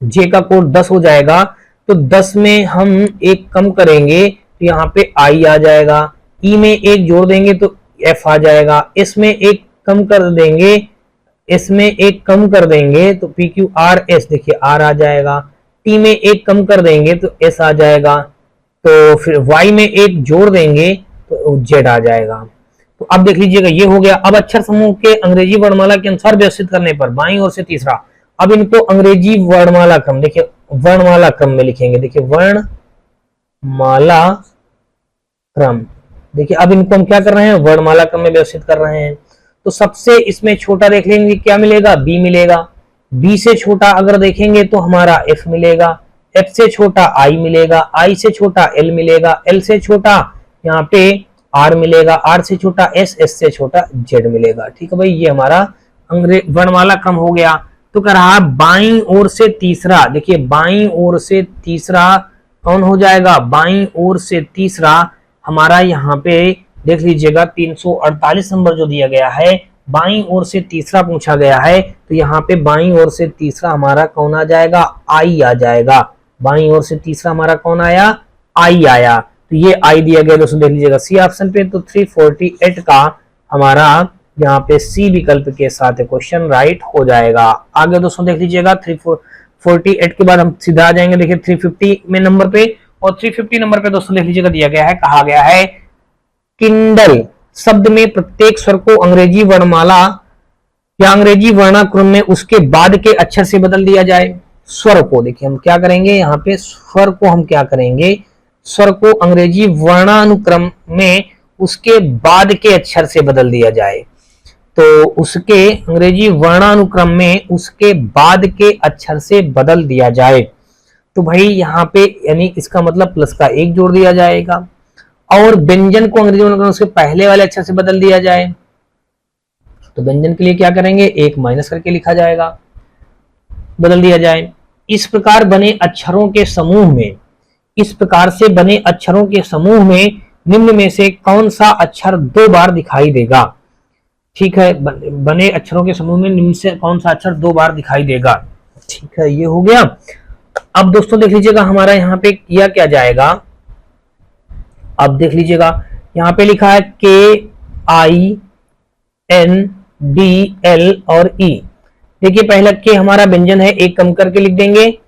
जे का कोड 10 हो जाएगा, तो 10 में हम एक कम करेंगे तो यहाँ पे आई आ जाएगा। ई में एक जोड़ देंगे तो एफ आ जाएगा। इसमें एक कम कर देंगे, इसमें एक कम कर देंगे तो पी क्यू आर एस, देखिए आर आ जाएगा। टी में एक कम कर देंगे तो एस आ जाएगा। तो फिर वाई में एक जोड़ देंगे तो जेड आ जाएगा। तो अब देख लीजिएगा ये हो गया। अब अक्षर समूह के अंग्रेजी वर्णमाला के अनुसार व्यवस्थित करने पर बाईं ओर से तीसरा, अब इनको अंग्रेजी वर्णमाला क्रम, देखिए वर्णमाला क्रम में लिखेंगे, देखिए वर्णमाला क्रम, देखिए अब इनको हम क्या कर रहे हैं, वर्णमाला क्रम में व्यवस्थित कर रहे हैं। तो सबसे इसमें छोटा देख लेंगे क्या मिलेगा, बी मिलेगा। बी से छोटा अगर देखेंगे तो हमारा एफ मिलेगा। एफ से छोटा आई मिलेगा। आई से छोटा एल मिलेगा। एल से छोटा यहाँ पे आर मिलेगा। आर से छोटा एस। एस से छोटा जेड मिलेगा। ठीक है भाई, ये हमारा वर्णमाला क्रम हो गया। तो कह रहा बाईं ओर से तीसरा, देखिए बाईं ओर से तीसरा कौन हो जाएगा, बाईं ओर से तीसरा हमारा यहाँ पे देख लीजिएगा 348 नंबर जो दिया गया है, बाईं ओर से तीसरा पूछा गया है। तो यहाँ पे बाईं ओर से तीसरा हमारा कौन आ जाएगा, आई आ जाएगा। बाईं ओर से तीसरा हमारा कौन आया, आई आया। तो ये आई दिया गया दोस्तों, देख लीजिएगा सी ऑप्शन पे। तो 348 का हमारा यहाँ पे सी विकल्प के साथ क्वेश्चन राइट हो जाएगा। आगे दोस्तों देख लीजिएगा 348 के बाद हम सीधा आ जाएंगे, देखिए 350 में नंबर पे। और 350 नंबर पे दोस्तों देख लीजिएगा दिया गया है, कहा गया है किंडल शब्द में प्रत्येक स्वर को अंग्रेजी वर्णमाला या अंग्रेजी वर्णानुक्रम में उसके बाद के अक्षर से बदल दिया जाए। स्वर को देखिए हम क्या करेंगे, यहाँ पे स्वर को हम क्या करेंगे, स्वर को अंग्रेजी वर्णानुक्रम में उसके बाद के अक्षर से बदल दिया जाए। तो उसके अंग्रेजी वर्णानुक्रम में उसके बाद के अक्षर से बदल दिया जाए। तो भाई यहाँ पे यानी इसका मतलब प्लस का एक जोड़ दिया जाएगा। और व्यंजन को अंग्रेजी वर्णानुक्रम उसके पहले वाले अक्षर से बदल दिया जाए। तो व्यंजन के लिए क्या करेंगे, एक माइनस करके लिखा जाएगा, बदल दिया जाए। इस प्रकार बने अक्षरों के समूह में, इस प्रकार से बने अक्षरों के समूह में निम्न में से कौन सा अक्षर 2 बार दिखाई देगा। ठीक है, बने अक्षरों के समूह में निम्न से कौन सा अक्षर 2 बार दिखाई देगा। ठीक है, ये हो गया। अब दोस्तों देख लीजिएगा हमारा यहाँ पे किया क्या जाएगा। अब देख लीजिएगा यहाँ पे लिखा है KINDL और E। देखिए पहला के हमारा व्यंजन है, एक कम करके लिख देंगे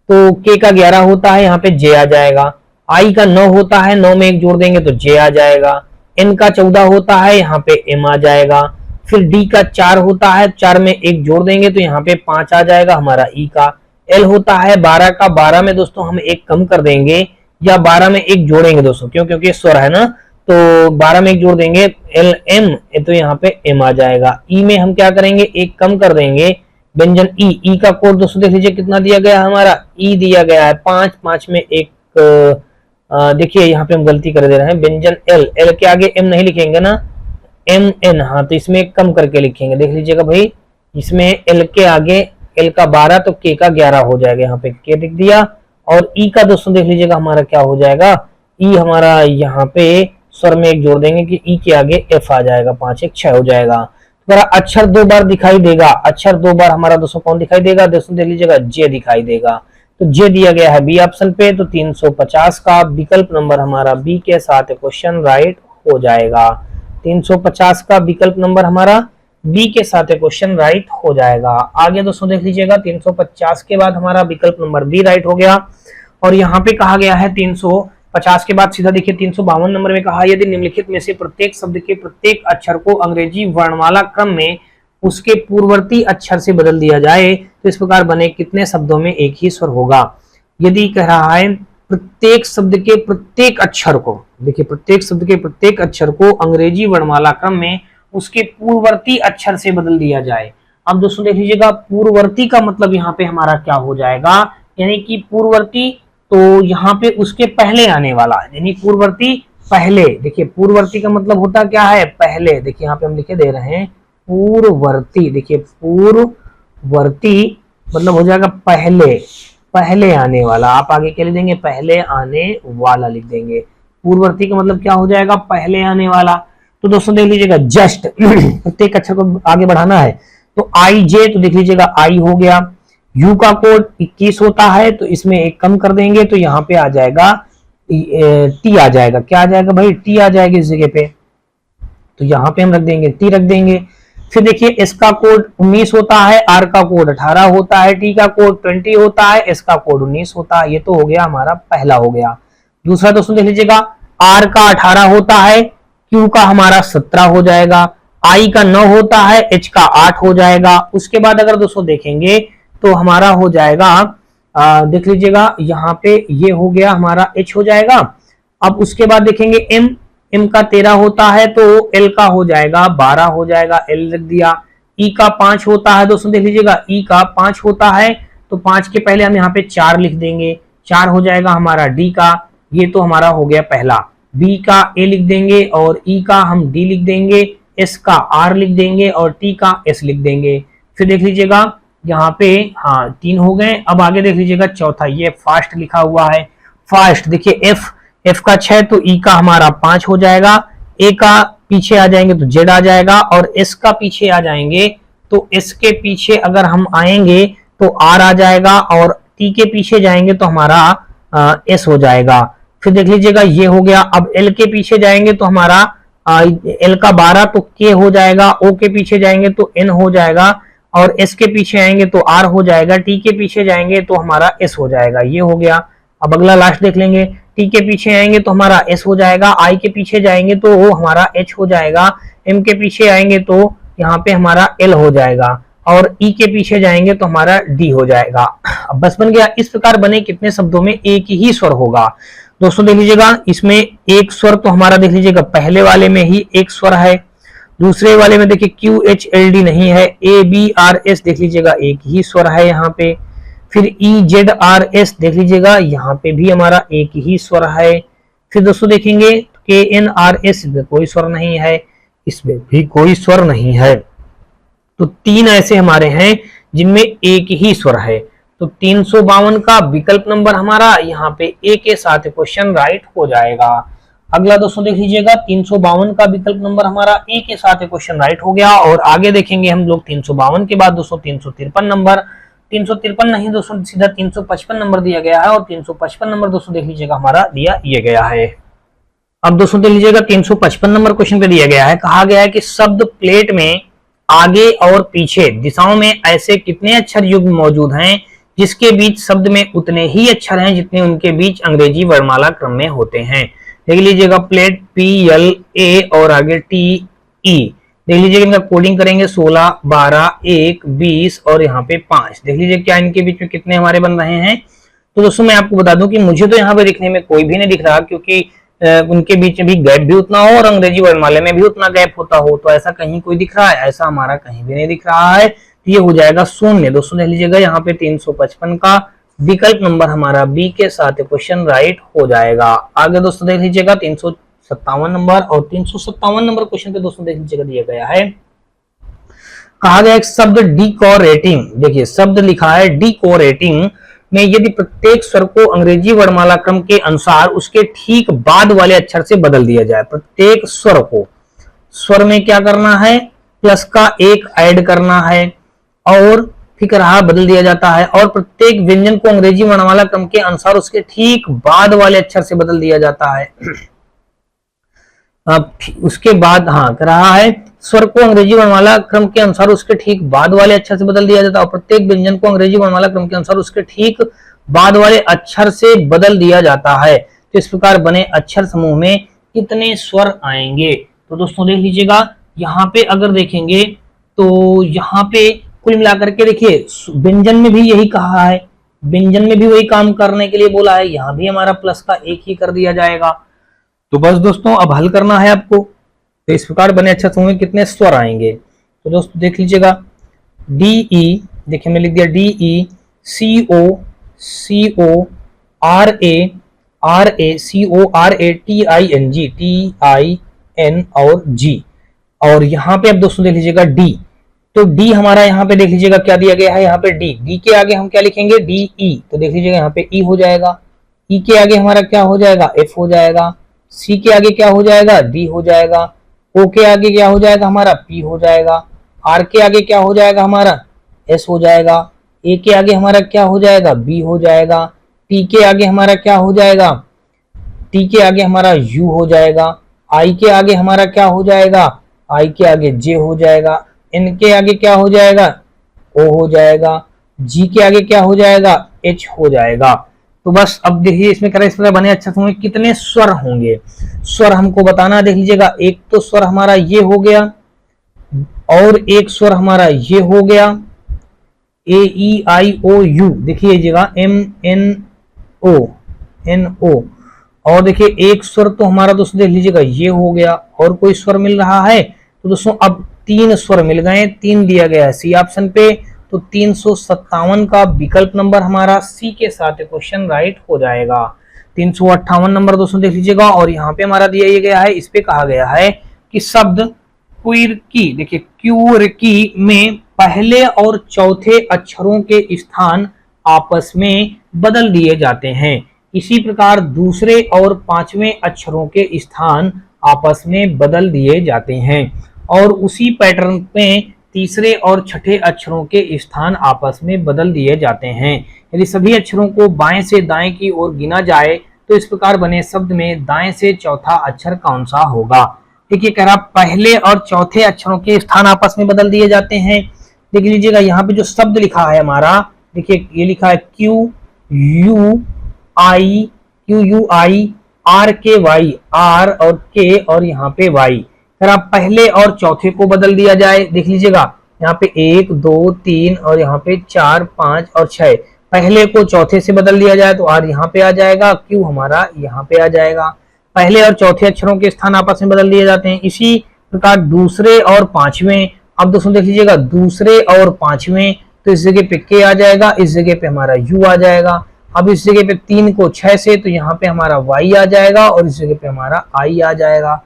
तो के का 11 होता है, यहाँ पे जे आ जाएगा। आई का 9 होता है, 9 में एक जोड़ देंगे तो जे आ जाएगा। एन का 14 होता है, यहाँ पे एम आ जाएगा। फिर डी का 4 होता है, 4 में एक जोड़ देंगे तो यहाँ पे 5 आ जाएगा हमारा ई का। एल होता है 12 का, 12 में दोस्तों हम एक कम कर देंगे या 12 में एक जोड़ेंगे दोस्तों, क्यों, क्योंकि स्वर है ना, तो 12 में एक जोड़ देंगे एल एम, तो यहाँ पे एम आ जाएगा। ई में हम क्या करेंगे, एक कम कर देंगे व्यंजन ई। ई का कोड दोस्तों देख लीजिए कितना दिया गया है हमारा, ई दिया गया है 5, 5 में एक देखिए यहाँ पे हम गलती कर दे रहे हैं, व्यंजन एल, एल के आगे एम नहीं लिखेंगे ना, एम एन, हाँ तो इसमें कम करके लिखेंगे। देख लीजिएगा भाई, इसमें एल के आगे एल का 12 तो के का 11 हो जाएगा, यहाँ पे के लिख दिया। और ई का दोस्तों देख लीजिएगा हमारा क्या हो जाएगा, ई हमारा यहाँ पे स्वर में एक जोड़ देंगे कि ई के आगे एफ आ जाएगा, 5 1 6 हो जाएगा। तो अक्षर 2 बार दिखाई देगा, अक्षर 2 बार हमारा दोस्तों कौन दिखाई देगा, दोस्तों देख लीजिएगा जे दिखाई देगा। तो जे दिया गया है बी ऑप्शन पे, तो 350 का विकल्प नंबर हमारा बी के साथ क्वेश्चन राइट हो जाएगा। 350 का विकल्प नंबर हमारा बी के साथ क्वेश्चन राइट हो जाएगा। आगे दोस्तों देख लीजिएगा, 350 के बाद हमारा विकल्प नंबर बी राइट हो गया। और यहाँ पे कहा गया है 350 के बाद सीधा देखिए 352 नंबर में कहा, यदि निम्नलिखित में से प्रत्येक शब्द के प्रत्येक अक्षर को अंग्रेजी वर्णमाला क्रम में उसके पूर्ववर्ती अक्षर से बदल दिया जाए तो इस प्रकार बने कितने शब्दों में एक ही स्वर होगा। यदि कह रहा है प्रत्येक शब्द के प्रत्येक अक्षर को, देखिए प्रत्येक शब्द के प्रत्येक अक्षर को अंग्रेजी वर्णमाला क्रम में उसके पूर्ववर्ती अक्षर से बदल दिया जाए। अब दोस्तों देख लीजिएगा, पूर्ववर्ती का मतलब यहाँ पे हमारा क्या हो जाएगा, यानी कि पूर्ववर्ती तो यहाँ पे उसके पहले आने वाला, यानी पूर्ववर्ती पहले। देखिए पूर्ववर्ती का मतलब होता क्या है, पहले। देखिए यहाँ पे हम लिखे दे रहे हैं पूर्ववर्ती। देखिए पूर्ववर्ती मतलब हो जाएगा पहले, पहले आने वाला। आप आगे क्या लिख देंगे, पहले आने वाला लिख देंगे। पूर्ववर्ती का मतलब क्या हो जाएगा, पहले आने वाला। तो दोस्तों देख लीजिएगा, जस्ट प्रत्येक अक्षर को आगे बढ़ाना है तो आई जे, तो देख लीजिएगा आई हो गया। यू का कोड 21 होता है तो इसमें एक कम कर देंगे तो यहाँ पे आ जाएगा टी आ जाएगा। क्या आ जाएगा भाई, टी आ जाएगी इस जगह पे, तो यहाँ पे हम रख देंगे टी रख देंगे। फिर देखिए एस का कोड 19 होता है, आर का कोड 18 होता है, टी का कोड 20 होता है, एस का कोड 19 होता है। ये तो हो गया हमारा पहला हो गया। दूसरा दोस्तों देख लीजिएगा, आर का 18 होता है, क्यू का हमारा 17 हो जाएगा, आई का 9 होता है, एच का 8 हो जाएगा। उसके बाद अगर दोस्तों देखेंगे तो हमारा हो जाएगा, देख लीजिएगा यहाँ पे ये हो गया हमारा एच हो जाएगा। अब उसके बाद देखेंगे एम का 13 होता है तो एल का हो जाएगा 12 हो जाएगा, एल रख दिया। ई का 5 होता है दोस्तों देख लीजिएगा, ई का 5 होता है तो 5 के पहले हम यहाँ पे 4 लिख देंगे, 4 हो जाएगा हमारा डी का। ये तो हमारा हो गया पहला। बी का ए लिख देंगे और ई का हम डी लिख देंगे, एस का आर लिख देंगे और टी का एस लिख देंगे। फिर देख लीजिएगा यहाँ पे हाँ 3 हो गए। अब आगे देख लीजिएगा चौथा, ये फास्ट लिखा हुआ है, फास्ट। देखिए एफ का 6 तो ई का हमारा 5 हो जाएगा, ए का पीछे आ जाएंगे तो जेड आ जाएगा और एस का पीछे आ जाएंगे तो एस के पीछे अगर हम आएंगे तो आर आ जाएगा और टी के पीछे जाएंगे तो हमारा एस हो जाएगा। फिर देख लीजिएगा ये हो गया। अब एल के पीछे जाएंगे तो हमारा एल का 12 तो के हो जाएगा, ओ के पीछे जाएंगे तो एन हो जाएगा और एस के पीछे आएंगे तो आर हो जाएगा, टी के पीछे जाएंगे तो हमारा एस हो जाएगा। ये हो गया। अब अगला लास्ट देख लेंगे, टी के पीछे आएंगे तो हमारा एस हो जाएगा, आई के पीछे जाएंगे तो वो हमारा एच हो जाएगा, एम के पीछे आएंगे तो यहाँ पे हमारा एल हो जाएगा और ई के पीछे जाएंगे तो हमारा डी हो जाएगा। अब बस बन गया। इस प्रकार बने कितने शब्दों में एक ही स्वर होगा। दोस्तों देख लीजिएगा, इसमें एक स्वर तो हमारा देख लीजिएगा पहले वाले में ही एक स्वर है, दूसरे वाले में देखिए क्यू एच एल डी नहीं है, ए बी आर एस देख लीजिएगा एक ही स्वर है यहाँ पे। फिर ई जेड आर एस देख लीजिएगा यहाँ पे भी हमारा एक ही स्वर है। फिर दोस्तों देखेंगे के एन आर एस में कोई स्वर नहीं है, इसमें भी कोई स्वर नहीं है। तो 3 ऐसे हमारे हैं जिनमें एक ही स्वर है। तो 352 का विकल्प नंबर हमारा यहाँ पे ए के साथ क्वेश्चन राइट हो जाएगा। अगला दोस्तों देख लीजिएगा, 352 का विकल्प नंबर हमारा ए के साथ क्वेश्चन राइट हो गया। और आगे देखेंगे हम लोग 352 के बाद दोस्तों 353 नंबर, 353 नहीं दोस्तों सीधा 355 नंबर दिया गया है और 355 नंबर दोस्तों देख लीजिएगा हमारा दिया ये गया है। अब दोस्तों देख लीजिएगा 355 नंबर क्वेश्चन पे दिया गया है, कहा गया है कि शब्द प्लेट में आगे और पीछे दिशाओं में ऐसे कितने अक्षर युग्म मौजूद हैं जिसके बीच शब्द में उतने ही अक्षर हैं जितने उनके बीच अंग्रेजी वर्णमाला क्रम में होते हैं। देख लीजिएगा प्लेट पी एल ए और आगे टी ई, देख लीजिएगा इनका कोडिंग करेंगे 16 12 1 20 और यहाँ पे 5। देख लीजिए क्या इनके बीच में कितने हमारे बन रहे हैं। तो दोस्तों मैं आपको बता दूं कि मुझे तो यहाँ पे दिखने में कोई भी नहीं दिख रहा, क्योंकि उनके बीच में भी गैप भी उतना हो और अंग्रेजी वर्णमाला में भी उतना गैप होता हो। तो ऐसा कहीं कोई दिख रहा है, ऐसा हमारा कहीं भी नहीं दिख रहा है। तो ये हो जाएगा शून्य। दोस्तों देख लीजिएगा यहाँ पे 355 का विकल्प नंबर हमारा बी के साथ क्वेश्चन राइट हो जाएगा। आगे दोस्तों देख लीजिएगा 357 नंबर और 357 नंबर क्वेश्चन पे दोस्तों देख लीजिएगा दिया गया है, कहा गया एक शब्द डिकोरेटिंग। देखिए शब्द लिखा है डिकोरेटिंग में यदि प्रत्येक स्वर को अंग्रेजी वर्णमाला क्रम के अनुसार उसके ठीक बाद वाले अक्षर से बदल दिया जाए। प्रत्येक स्वर को, स्वर में क्या करना है, प्लस का 1 ऐड करना है और ठीक रहा बदल दिया जाता है, और प्रत्येक व्यंजन को अंग्रेजी वर्णमाला क्रम के अनुसार उसके ठीक बाद वाले अक्षर से बदल दिया जाता है। उसके बाद कर रहा है स्वर को अंग्रेजी वर्णमाला क्रम के अनुसार उसके ठीक बाद वाले अक्षर से बदल दिया जाता है, और प्रत्येक व्यंजन को अंग्रेजी वर्णमाला क्रम के अनुसार उसके ठीक बाद वाले अक्षर से बदल दिया जाता है। तो इस प्रकार बने अक्षर समूह में कितने स्वर आएंगे? तो दोस्तों देख लीजिएगा, यहाँ पे अगर देखेंगे तो यहाँ पे कुल मिलाकर के देखिए व्यंजन में भी यही कहा है, व्यंजन में भी वही काम करने के लिए बोला है, यहाँ भी हमारा प्लस का एक ही कर दिया जाएगा। तो बस दोस्तों अब हल करना है आपको। तो इस प्रकार बने अक्षर समूह में कितने स्वर आएंगे? तो दोस्तों देख लीजिएगा, डी ई, देखिए मैंने लिख दिया D E, C O, C O, R A, C O R A, T I N G, T I N और जी। और यहाँ पे अब दोस्तों देख लीजिएगा डी, तो डी हमारा यहाँ पे देख लीजिएगा क्या दिया गया है, यहाँ पे डी, डी के आगे हम क्या लिखेंगे, डी ई, तो देख लीजिएगा यहाँ पे ई हो जाएगा, ई के आगे हमारा क्या हो जाएगा, एफ हो जाएगा, सी के आगे क्या हो जाएगा, डी हो जाएगा, ओ के आगे क्या हो जाएगा हमारा, पी हो जाएगा, आर के आगे क्या हो जाएगा हमारा, एस हो जाएगा, ए के आगे हमारा क्या हो जाएगा, बी हो जाएगा, टी के आगे हमारा क्या हो जाएगा, टी के आगे हमारा यू हो जाएगा, आई के आगे हमारा क्या हो जाएगा, आई के आगे जे हो जाएगा, एन के आगे क्या हो जाएगा, ओ हो जाएगा, जी के आगे क्या हो जाएगा, एच हो जाएगा। तो बस अब देखिए इसमें करें, इस प्रकार बने अक्षर समूह में कितने स्वर होंगे, स्वर हमको बताना। देख लीजिएगा, एक तो स्वर हमारा ये हो गया, और एक स्वर हमारा ये हो गया, ए ई आई ओ यू, देखिएगा एम एन ओ, और देखिए एक स्वर तो हमारा दोस्तों देख लीजिएगा ये हो गया, और कोई स्वर मिल रहा है? तो दोस्तों अब 3 स्वर मिल गए, 3 दिया गया है सी ऑप्शन पे, तो 357 का विकल्प नंबर हमारा सी के साथ क्वेश्चन राइट हो जाएगा। 358 नंबर दोस्तों देख लीजिएगा, और यहाँ पे हमारा दिया गया है, इस पे कहा गया है कि शब्द क्विर्की, देखिए क्यूर्की में पहले और चौथे अक्षरों के स्थान आपस में बदल दिए जाते हैं, इसी प्रकार दूसरे और पांचवें अक्षरों के स्थान आपस में बदल दिए जाते हैं, और उसी पैटर्न में तीसरे और छठे अक्षरों के स्थान आपस में बदल दिए जाते हैं। यदि सभी अक्षरों को बाएं से दाएं की ओर गिना जाए तो इस प्रकार बने शब्द में दाएं से चौथा अक्षर कौन सा होगा? देखिए कह रहा पहले और चौथे अक्षरों के स्थान आपस में बदल दिए जाते हैं। देख लीजिएगा यहाँ पे जो शब्द लिखा है हमारा, देखिए ये लिखा है क्यू यू आई आर के वाई, आर और के और यहाँ पे वाई, फिर आप पहले और चौथे को बदल दिया जाए। देख लीजिएगा यहाँ पे 1 2 3 और यहाँ पे 4 5 और 6, पहले को चौथे से बदल दिया जाए तो आर यहाँ पे आ जाएगा, क्यू हमारा यहाँ पे आ जाएगा। पहले और चौथे अक्षरों के स्थान आपस में बदल दिए जाते हैं। इसी प्रकार दूसरे और पांचवें, अब दोस्तों देख लीजिएगा दूसरे और पांचवें, तो इस जगह पे के आ जाएगा, इस जगह पे हमारा यू आ जाएगा। अब इस जगह पे 3 को 6 से, तो यहाँ पे हमारा वाई आ जाएगा और इस जगह पे हमारा आई आ जाएगा।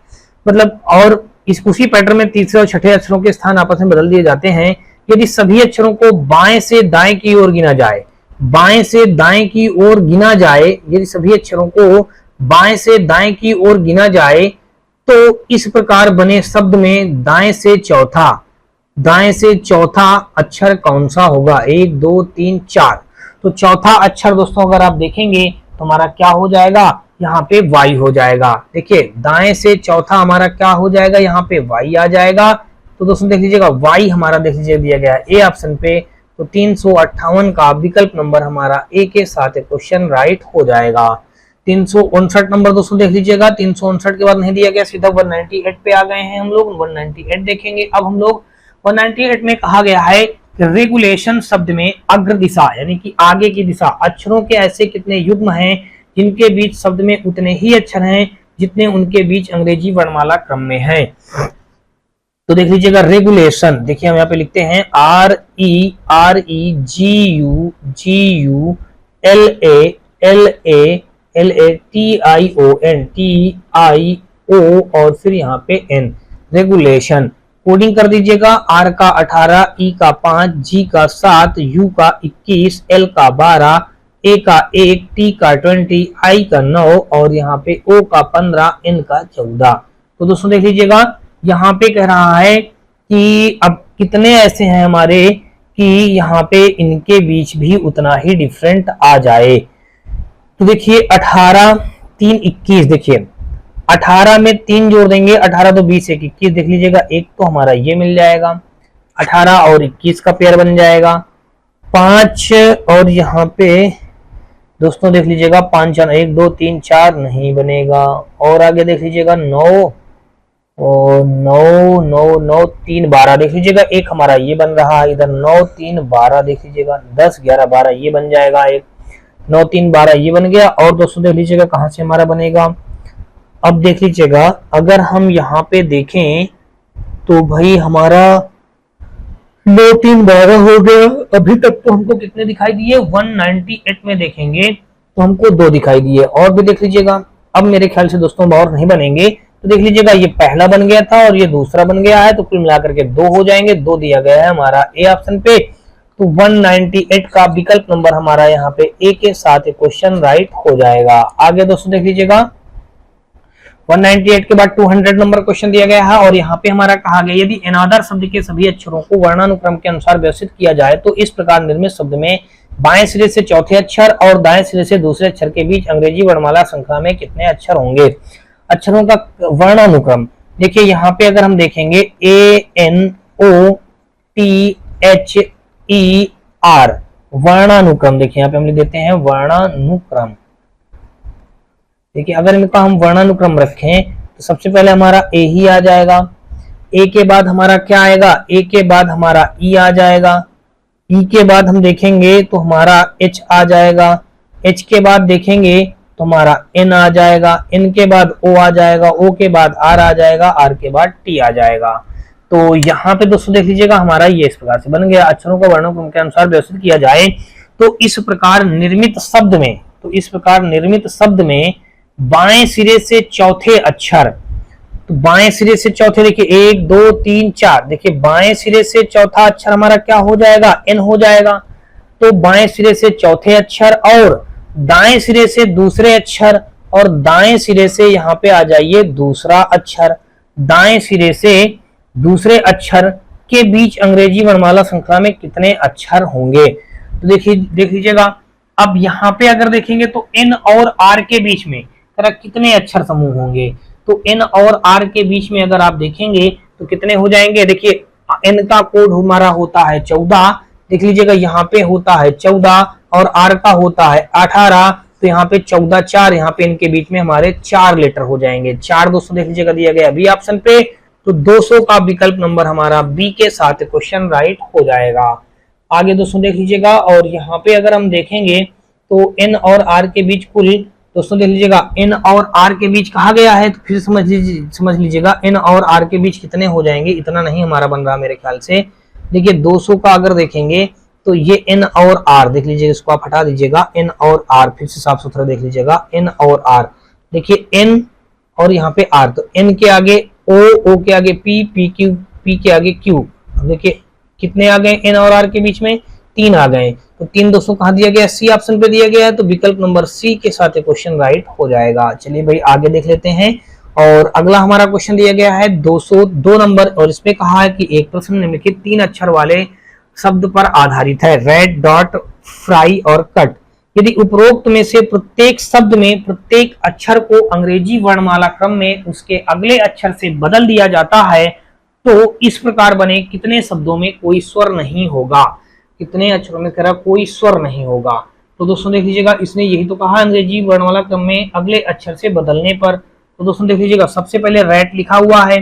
मतलब और इस उसी पैटर्न में तीसरे और छठे अक्षरों के स्थान आपस में बदल दिए जाते हैं। यदि सभी अक्षरों को बाएं से दाएं की ओर गिना जाए, बाएं से दाएं की ओर गिना जाए, यदि सभी अक्षरों को बाएं से दाएं की ओर गिना जाए तो इस प्रकार बने शब्द में दाएं से चौथा अक्षर कौन सा होगा? 1 2 3 4, तो चौथा अक्षर दोस्तों अगर आप देखेंगे तो हमारा क्या हो जाएगा, यहाँ पे वाई हो जाएगा। देखिए दाएं से चौथा हमारा क्या हो जाएगा, यहाँ पे वाई आ जाएगा। तो दोस्तों देख लीजिएगा वाई हमारा देख लीजिए दिया गया है ए ऑप्शन पे, तो 358 का विकल्प नंबर हमारा ए के साथ क्वेश्चन राइट हो जाएगा। 359 नंबर दोस्तों देख लीजिएगा, 359 के बाद नहीं दिया गया, सीधा 198 पे आ गए हैं हम लोग। 198 देखेंगे अब हम लोग। 198 में कहा गया है रेगुलेशन शब्द में अग्र दिशा यानी कि आगे की दिशा, अक्षरों के ऐसे कितने युग्म हैं जिनके बीच शब्द में उतने ही अक्षर हैं जितने उनके बीच अंग्रेजी वर्णमाला क्रम में हैं। तो देख लीजिएगा रेगुलेशन, देखिए हम यहाँ पे लिखते हैं RE GU LA TIO और फिर यहाँ पे N, रेगुलेशन। कोडिंग कर दीजिएगा, R का 18, E का 5, G का 7, U का 21, L का 12, A का 1, T का 20, I का 9 और यहाँ पे O का 15, N का 14। तो दोस्तों देख लीजिएगा यहाँ पे कह रहा है कि अब कितने ऐसे हैं हमारे कि यहाँ पे इनके बीच भी उतना ही डिफरेंट आ जाए। तो देखिए 18 3 21, देखिए 18 में 3 जोड़ देंगे, 18 तो 20 1 21, देख लीजिएगा एक तो हमारा ये मिल जाएगा, 18 और 21 का पेयर बन जाएगा। 5 और यहाँ पे दोस्तों देख लीजिएगा 5 4 1 2 3 4 नहीं बनेगा। और आगे देख लीजिएगा 9 और 9 9 9 3 12, देख लीजिएगा एक हमारा ये बन रहा है इधर, 9 3 12, देख लीजिएगा 10 11 12 ये बन जाएगा एक, 9 3 12 ये बन गया। और दोस्तों देख लीजिएगा कहां से हमारा बनेगा। अब देख लीजिएगा अगर हम यहाँ पे देखें तो भाई हमारा 9 3 12 हो गया। अभी तक तो हमको कितने दिखाई दिए, 198 में देखेंगे तो हमको 2 दिखाई दिए। और भी देख लीजिएगा, अब मेरे ख्याल से दोस्तों और नहीं बनेंगे। तो देख लीजिएगा ये पहला बन गया था और ये दूसरा बन गया है, तो कुल मिलाकर के 2 हो जाएंगे। 2 दिया गया है हमारा ए ऑप्शन पे, तो 198 का विकल्प नंबर हमारा यहाँ पे ए के साथ क्वेश्चन राइट हो जाएगा। आगे दोस्तों देख लीजिएगा 198 के बाद 200 नंबर क्वेश्चन दिया गया है और यहाँ पे हमारा कहा गया यदि अनादर शब्द के सभी अक्षरों को वर्णानुक्रम के अनुसार व्यवस्थित किया जाए तो इस प्रकार निर्मित शब्द में बाएं सिरे से चौथे अक्षर और दाएं सिरे से दूसरे अक्षर के बीच अंग्रेजी वर्णमाला श्रृंखला में कितने अक्षर होंगे। अक्षरों का वर्णानुक्रम देखिए यहाँ पे अगर हम देखेंगे ANOTHER वर्णानुक्रम, देखिए यहाँ पे हम लिख देते हैं वर्णानुक्रम। देखिए अगर इनका हम वर्णानुक्रम रखें तो सबसे पहले हमारा ए ही आ जाएगा, ए के बाद हमारा क्या आएगा, ए के बाद हमारा ई आ जाएगा, ई के बाद हम देखेंगे तो हमारा एच आ जाएगा, एच के बाद देखेंगे तो हमारा एन आ जाएगा, एन के बाद ओ आ जाएगा, ओ के बाद आर आ जाएगा, आर के बाद टी आ जाएगा। तो यहाँ पे दोस्तों देख लीजिएगा हमारा ये इस प्रकार से बन गया। अक्षरों को वर्णानुक्रम के अनुसार व्यवस्थित किया जाए तो इस प्रकार निर्मित शब्द में बाएं सिरे से चौथे अक्षर, तो बाएं सिरे से चौथे देखिए 1 2 3 4, देखिए बाएं सिरे से चौथा अक्षर हमारा क्या हो जाएगा, एन हो जाएगा। तो बाएं सिरे से चौथे अक्षर और दाएं सिरे से दूसरे अक्षर और दाएं सिरे से यहाँ पे आ जाइए दूसरा अक्षर, दाएं सिरे से दूसरे अक्षर के बीच अंग्रेजी वर्णमाला श्रृंखला में कितने अक्षर होंगे। तो देखिए देख लीजिएगा अब यहाँ पे अगर देखेंगे तो एन और आर के बीच में कितने अक्षर समूह होंगे। तो एन और आर के बीच में अगर आप देखेंगे तो कितने हो जाएंगे। देखिए एन का कोड हमारा होता है 14, देख लीजिएगा यहाँ पे होता है 14 और आर का होता है 18, तो यहाँ पे 14 4, यहाँ पे इनके बीच में हमारे 4 लेटर हो जाएंगे। 4 दोस्तों देख लीजिएगा दिया गया बी ऑप्शन पे, तो 200 का विकल्प नंबर हमारा बी के साथ क्वेश्चन राइट हो जाएगा। आगे दोस्तों देख लीजिएगा और यहाँ पे अगर हम देखेंगे तो एन और आर के बीच कुल दोस्तों देख लीजिएगा एन और आर के बीच कहा गया है, तो फिर समझ लीजिएगा एन और आर के बीच कितने हो जाएंगे, इतना नहीं हमारा बन रहा मेरे ख्याल से। देखिए 200 का अगर देखेंगे तो ये एन और आर देख लीजिएगा, इसको आप हटा दीजिएगा, एन और आर फिर से साफ सुथरा देख लीजिएगा, एन और आर देखिए एन और यहाँ पे आर, तो एन के आगे ओ, ओ के आगे पी, पी के आगे क्यू। देखिए कितने आ गए एन और आर के बीच में, 3 आ गए। तो 3 दोस्तों कहाँ दिया गया, सी ऑप्शन पे दिया गया है, तो विकल्प नंबर सी के साथ क्वेश्चन राइट हो जाएगा। चलिए भाई आगे देख लेते हैं और अगला हमारा क्वेश्चन दिया गया है 202 नंबर और इसमें कहा है कि एक प्रश्न निम्नलिखित 3 अक्षर वाले शब्द पर आधारित है, रेड डॉट फ्राई और कट। यदि उपरोक्त में से प्रत्येक शब्द में प्रत्येक अक्षर को अंग्रेजी वर्णमाला क्रम में उसके अगले अक्षर से बदल दिया जाता है तो इस प्रकार बने कितने शब्दों में कोई स्वर नहीं होगा, कितने अक्षरों में करा कोई स्वर नहीं होगा। तो दोस्तों देख लीजिएगा इसने यही तो कहा अंग्रेजी वर्णमाला क्रम में अगले अक्षर से बदलने पर। तो दोस्तों देख लीजिएगा सबसे पहले रैट लिखा हुआ है,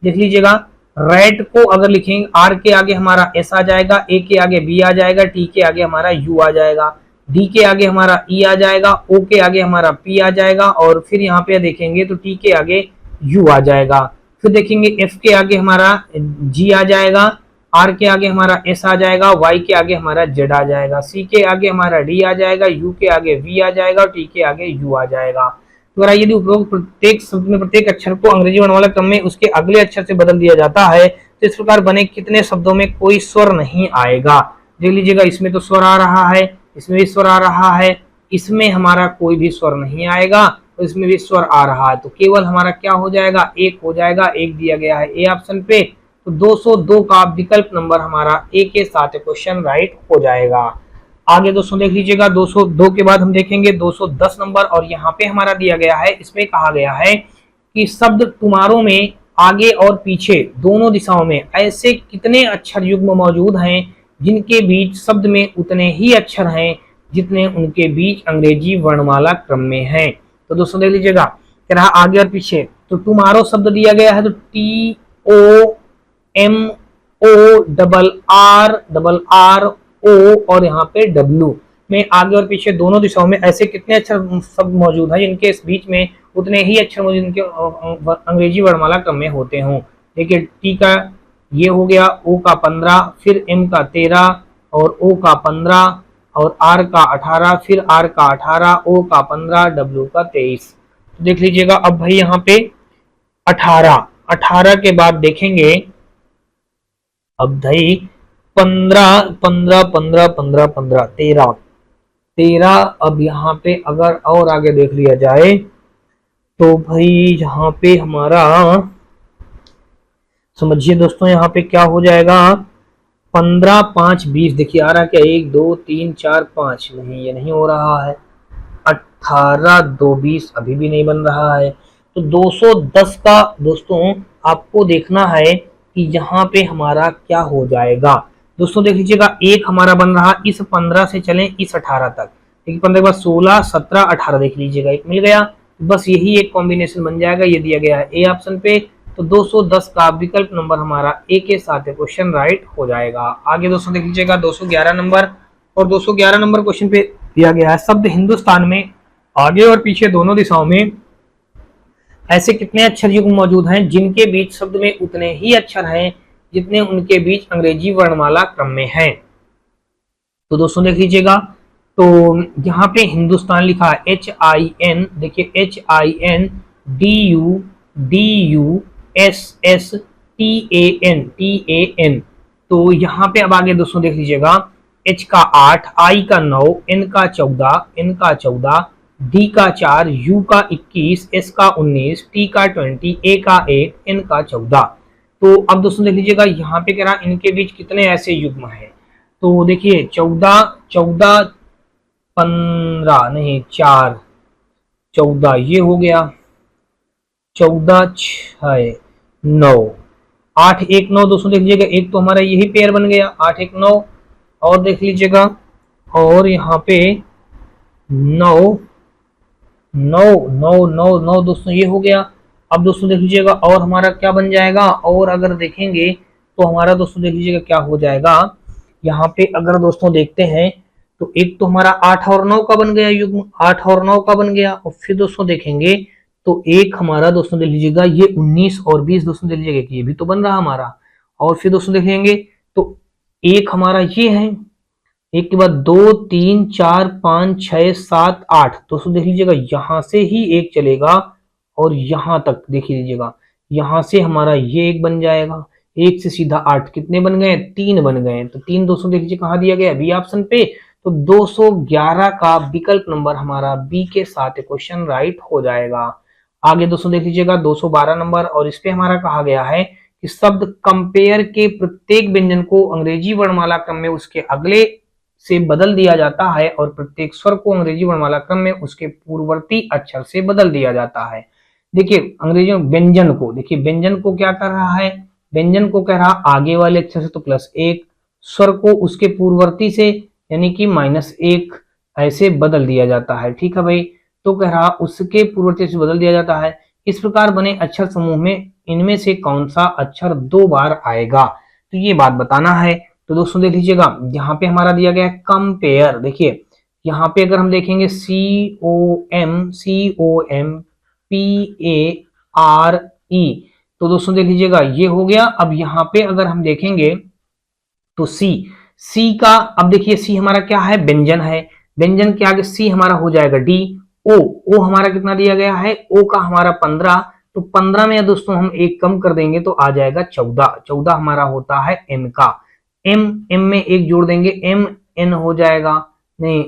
देख लीजिएगा रैट को अगर लिखेंगे आर के आगे हमारा एस आ जाएगा, ए के आगे बी आ जाएगा, टी के आगे हमारा यू आ जाएगा, डी के आगे हमारा ई आ जाएगा, ओ के आगे हमारा पी आ जाएगा और फिर यहाँ पे देखेंगे तो टी के आगे यू आ जाएगा, फिर देखेंगे एफ के आगे हमारा जी आ जाएगा, आर के आगे हमारा एस आ जाएगा, वाई के आगे हमारा जेड आ जाएगा, सी के आगे हमारा डी आ जाएगा, यू के आगे वी आ जाएगा और टी के आगे यू आ जाएगा। तो अगर यदि उपरोक्त प्रत्येक शब्द में प्रत्येक अक्षर को अंग्रेजी वर्णमाला क्रम में उसके अगले अक्षर से बदल दिया जाता है तो इस प्रकार बने कितने शब्दों में कोई स्वर नहीं आएगा। देख लीजिएगा इसमें तो स्वर आ रहा है, इसमें भी स्वर आ रहा है, इसमें हमारा कोई भी स्वर नहीं आएगा और इसमें भी स्वर आ रहा है, तो केवल हमारा क्या हो जाएगा, एक हो जाएगा। एक दिया गया है ए ऑप्शन पे, तो 202 का विकल्प नंबर हमारा ए के साथ क्वेश्चन राइट हो जाएगा। आगे दोस्तों देख लीजिएगा 202 के बाद हम देखेंगे 210 नंबर, और यहाँ पे हमारा दिया गया है, इसमें कहा गया है कि शब्द तुम्हारों में आगे और पीछे दोनों दिशाओं में ऐसे कितने अक्षर युग्म मौजूद हैं जिनके बीच शब्द में उतने ही अक्षर हैं जितने उनके बीच अंग्रेजी वर्णमाला क्रम में हैं। तो दोस्तों देख लीजिएगा, कह रहा आगे और पीछे, तो टुमारो शब्द दिया गया है तो TOMORRRO और यहाँ पे W में आगे और पीछे दोनों दिशाओं में ऐसे कितने अक्षर शब्द मौजूद हैं जिनके इस बीच में उतने ही अक्षर मौजूद जिनके अंग्रेजी वर्णमाला क्रम में होते हों। देखिए टी का ये हो गया, ओ का 15, फिर एम का 13 और ओ का 15 और आर का 18, फिर आर का 18, ओ का 15, डब्ल्यू का 23। तो देख लीजिएगा अब भाई यहाँ पे 18 के बाद देखेंगे, अब भाई 15 15 15 15 15 13। अब यहाँ पे अगर और आगे देख लिया जाए तो भाई यहाँ पे हमारा समझिए दोस्तों, यहाँ पे क्या हो जाएगा, 15 5 20। देखिए आ रहा क्या, 1 2 3 4 5, नहीं ये नहीं हो रहा है। 18 2 20 अभी भी नहीं बन रहा है। तो 210 का दोस्तों आपको देखना है कि यहाँ पे हमारा क्या हो जाएगा। दोस्तों देख लीजिएगा, एक हमारा बन रहा, इस 15 से चलें इस 18 तक, देखिए 15 के बाद 16 17 18 देख लीजिएगा, एक मिल गया, बस यही एक कॉम्बिनेशन बन जाएगा, ये दिया गया है ए ऑप्शन पे। तो 210 का विकल्प नंबर हमारा ए के साथ क्वेश्चन राइट हो जाएगा। आगे दोस्तों देख लीजिएगा 211 नंबर, और 211 नंबर क्वेश्चन पे दिया गया है शब्द हिंदुस्तान में आगे और पीछे दोनों दिशाओं में ऐसे कितने अक्षर युग्म मौजूद हैं जिनके बीच शब्द में उतने ही अक्षर हैं जितने उनके बीच अंग्रेजी वर्णमाला क्रम में है। तो दोस्तों देख लीजिएगा, तो यहाँ पे हिंदुस्तान लिखा है HIN, देखिए HINDUSSTAN। तो यहाँ पे अब आगे दोस्तों देख लीजिएगा, H का 8, I का 9, N का 14, D का 4, U का 21, S का 19, T का 20, A का 8, N का 14। तो अब दोस्तों देख लीजिएगा, यहाँ पे कह रहा इनके बीच कितने ऐसे युग्म हैं। तो देखिए 14 14 15 नहीं 4 14 ये हो गया, 14 6 9 8 1 9। दोस्तों देख लीजिएगा, एक तो हमारा यही पेयर बन गया 8 1 9, और देख लीजिएगा, और यहाँ पे 9 9 9 9 9 दोस्तों ये हो गया। अब दोस्तों देख लीजिएगा और हमारा क्या बन जाएगा, और अगर देखेंगे तो हमारा दोस्तों देख लीजिएगा क्या हो जाएगा, यहाँ पे अगर दोस्तों देखते हैं तो एक तो हमारा 8 और 9 का बन गया युग्म, 8 और 9 का बन गया, और फिर दोस्तों देखेंगे तो एक हमारा दोस्तों देख लीजिएगा ये 19 और 20 दोस्तों देख लीजिएगा कि ये भी तो बन रहा हमारा, और फिर दोस्तों देखेंगे तो एक हमारा ये है, एक के बाद 2 3 4 5 6 7 8 दोस्तों देख लीजिएगा, यहां से ही एक चलेगा और यहां तक देख लीजिएगा, यहां से हमारा ये एक बन जाएगा, एक से सीधा 8, कितने बन गए 3 बन गए। तो 3 दोस्तों देख लीजिए कहां दिया गया, बी ऑप्शन पे। तो 211 का विकल्प नंबर हमारा बी के साथ क्वेश्चन राइट हो जाएगा। आगे दोस्तों देख लीजिएगा 212 नंबर, और इस पे हमारा कहा गया है कि शब्द कंपेयर के प्रत्येक व्यंजन को अंग्रेजी वर्णमाला क्रम में उसके अगले से बदल दिया जाता है और प्रत्येक स्वर को अंग्रेजी वर्णमाला क्रम में उसके पूर्ववर्ती अक्षर से बदल दिया जाता है। देखिए अंग्रेजी व्यंजन को, देखिए व्यंजन को क्या कर रहा है, व्यंजन को कह रहा आगे वाले अक्षर से तो +1, स्वर को उसके पूर्ववर्ती से यानी कि -1 ऐसे बदल दिया जाता है। ठीक है भाई, तो कह रहा उसके पूर्ववर्ती से बदल दिया जाता है। इस प्रकार बने अक्षर समूह में इनमें से कौन सा अक्षर 2 बार आएगा, तो ये बात बताना है। तो दोस्तों देख लीजिएगा, यहाँ पे हमारा दिया गया है कंपेयर। देखिए यहाँ पे अगर हम देखेंगे COMPARE, तो दोस्तों देख लीजिएगा ये हो गया। अब यहाँ पे अगर हम देखेंगे तो सी का, अब देखिए सी हमारा क्या है, व्यंजन है, व्यंजन के आगे सी हमारा हो जाएगा डी। ओ हमारा कितना दिया गया है, ओ का हमारा 15, तो 15 में दोस्तों हम एक कम कर देंगे तो आ जाएगा 14 हमारा होता है एन का। एम में एक जोड़ देंगे, एम एन हो जाएगा, नहीं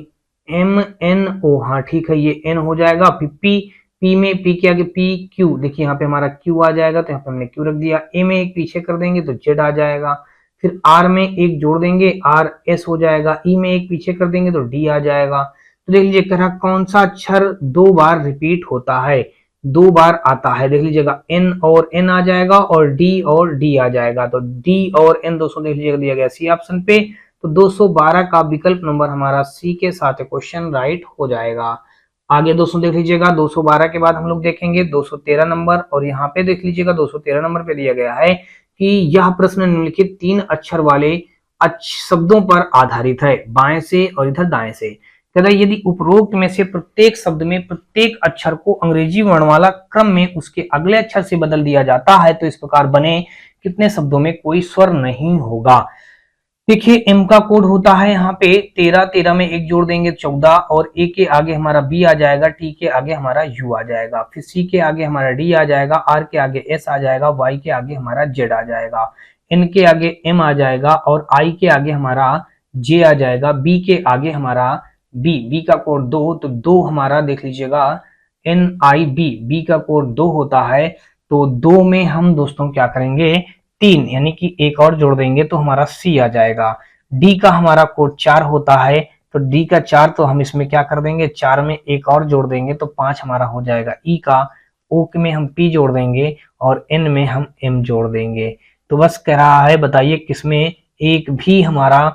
एम एन ओ, हाँ ठीक है ये एन हो जाएगा। फिर पी पी में पी के आगे पी क्यू, देखिए यहाँ पे हमारा क्यू आ जाएगा तो यहाँ पे हमने क्यू रख दिया। ए में एक पीछे कर देंगे तो जेड आ जाएगा। फिर आर में एक जोड़ देंगे आर एस हो जाएगा। ई में एक पीछे कर देंगे तो डी आ जाएगा। तो देख लीजिए कह रहा कौन सा अक्षर 2 बार रिपीट होता है, 2 बार आता है। देख लीजिएगा एन और एन आ जाएगा और डी आ जाएगा। तो डी और एन दोस्तों देख लीजिएगा दिया गया सी ऑप्शन पे। तो 212 का विकल्प नंबर हमारा सी के साथ क्वेश्चन राइट हो जाएगा। आगे दोस्तों देख लीजिएगा 212 के बाद हम लोग देखेंगे 213 नंबर, और यहाँ पे देख लीजिएगा 213 नंबर पे दिया गया है कि यह प्रश्न निम्नलिखित 3 अक्षर वाले शब्दों पर आधारित है, बाएं से और इधर दाएं से। कहता है यदि उपरोक्त में से प्रत्येक शब्द में प्रत्येक अक्षर को अंग्रेजी वर्णमाला क्रम में उसके अगले अक्षर से बदल दिया जाता है तो इस प्रकार बने कितने शब्दों में कोई स्वर नहीं होगा। देखिए एम का कोड होता है यहाँ पे 13, 13 में एक जोड़ देंगे 14, और ए के आगे हमारा बी आ जाएगा, टी के आगे हमारा यू आ जाएगा, फिर सी के आगे हमारा डी आ जाएगा, आर के आगे एस आ जाएगा, वाई के आगे हमारा जेड आ जाएगा, एन के आगे एम आ जाएगा, और आई के आगे हमारा जे आ जाएगा, बी के आगे हमारा बी का कोड 2, तो 2 हमारा देख लीजिएगा एन आई बी का कोड 2 होता है। तो 2 में हम दोस्तों क्या करेंगे 3, यानी कि एक और जोड़ देंगे तो हमारा सी आ जाएगा। डी का हमारा कोड 4 होता है, तो डी का 4 तो हम इसमें क्या कर देंगे 4 में एक और जोड़ देंगे तो 5 हमारा हो जाएगा। ई का ओ में हम पी जोड़ देंगे और एन में हम एम जोड़ देंगे। तो बस कह रहा है बताइए किसमें एक भी हमारा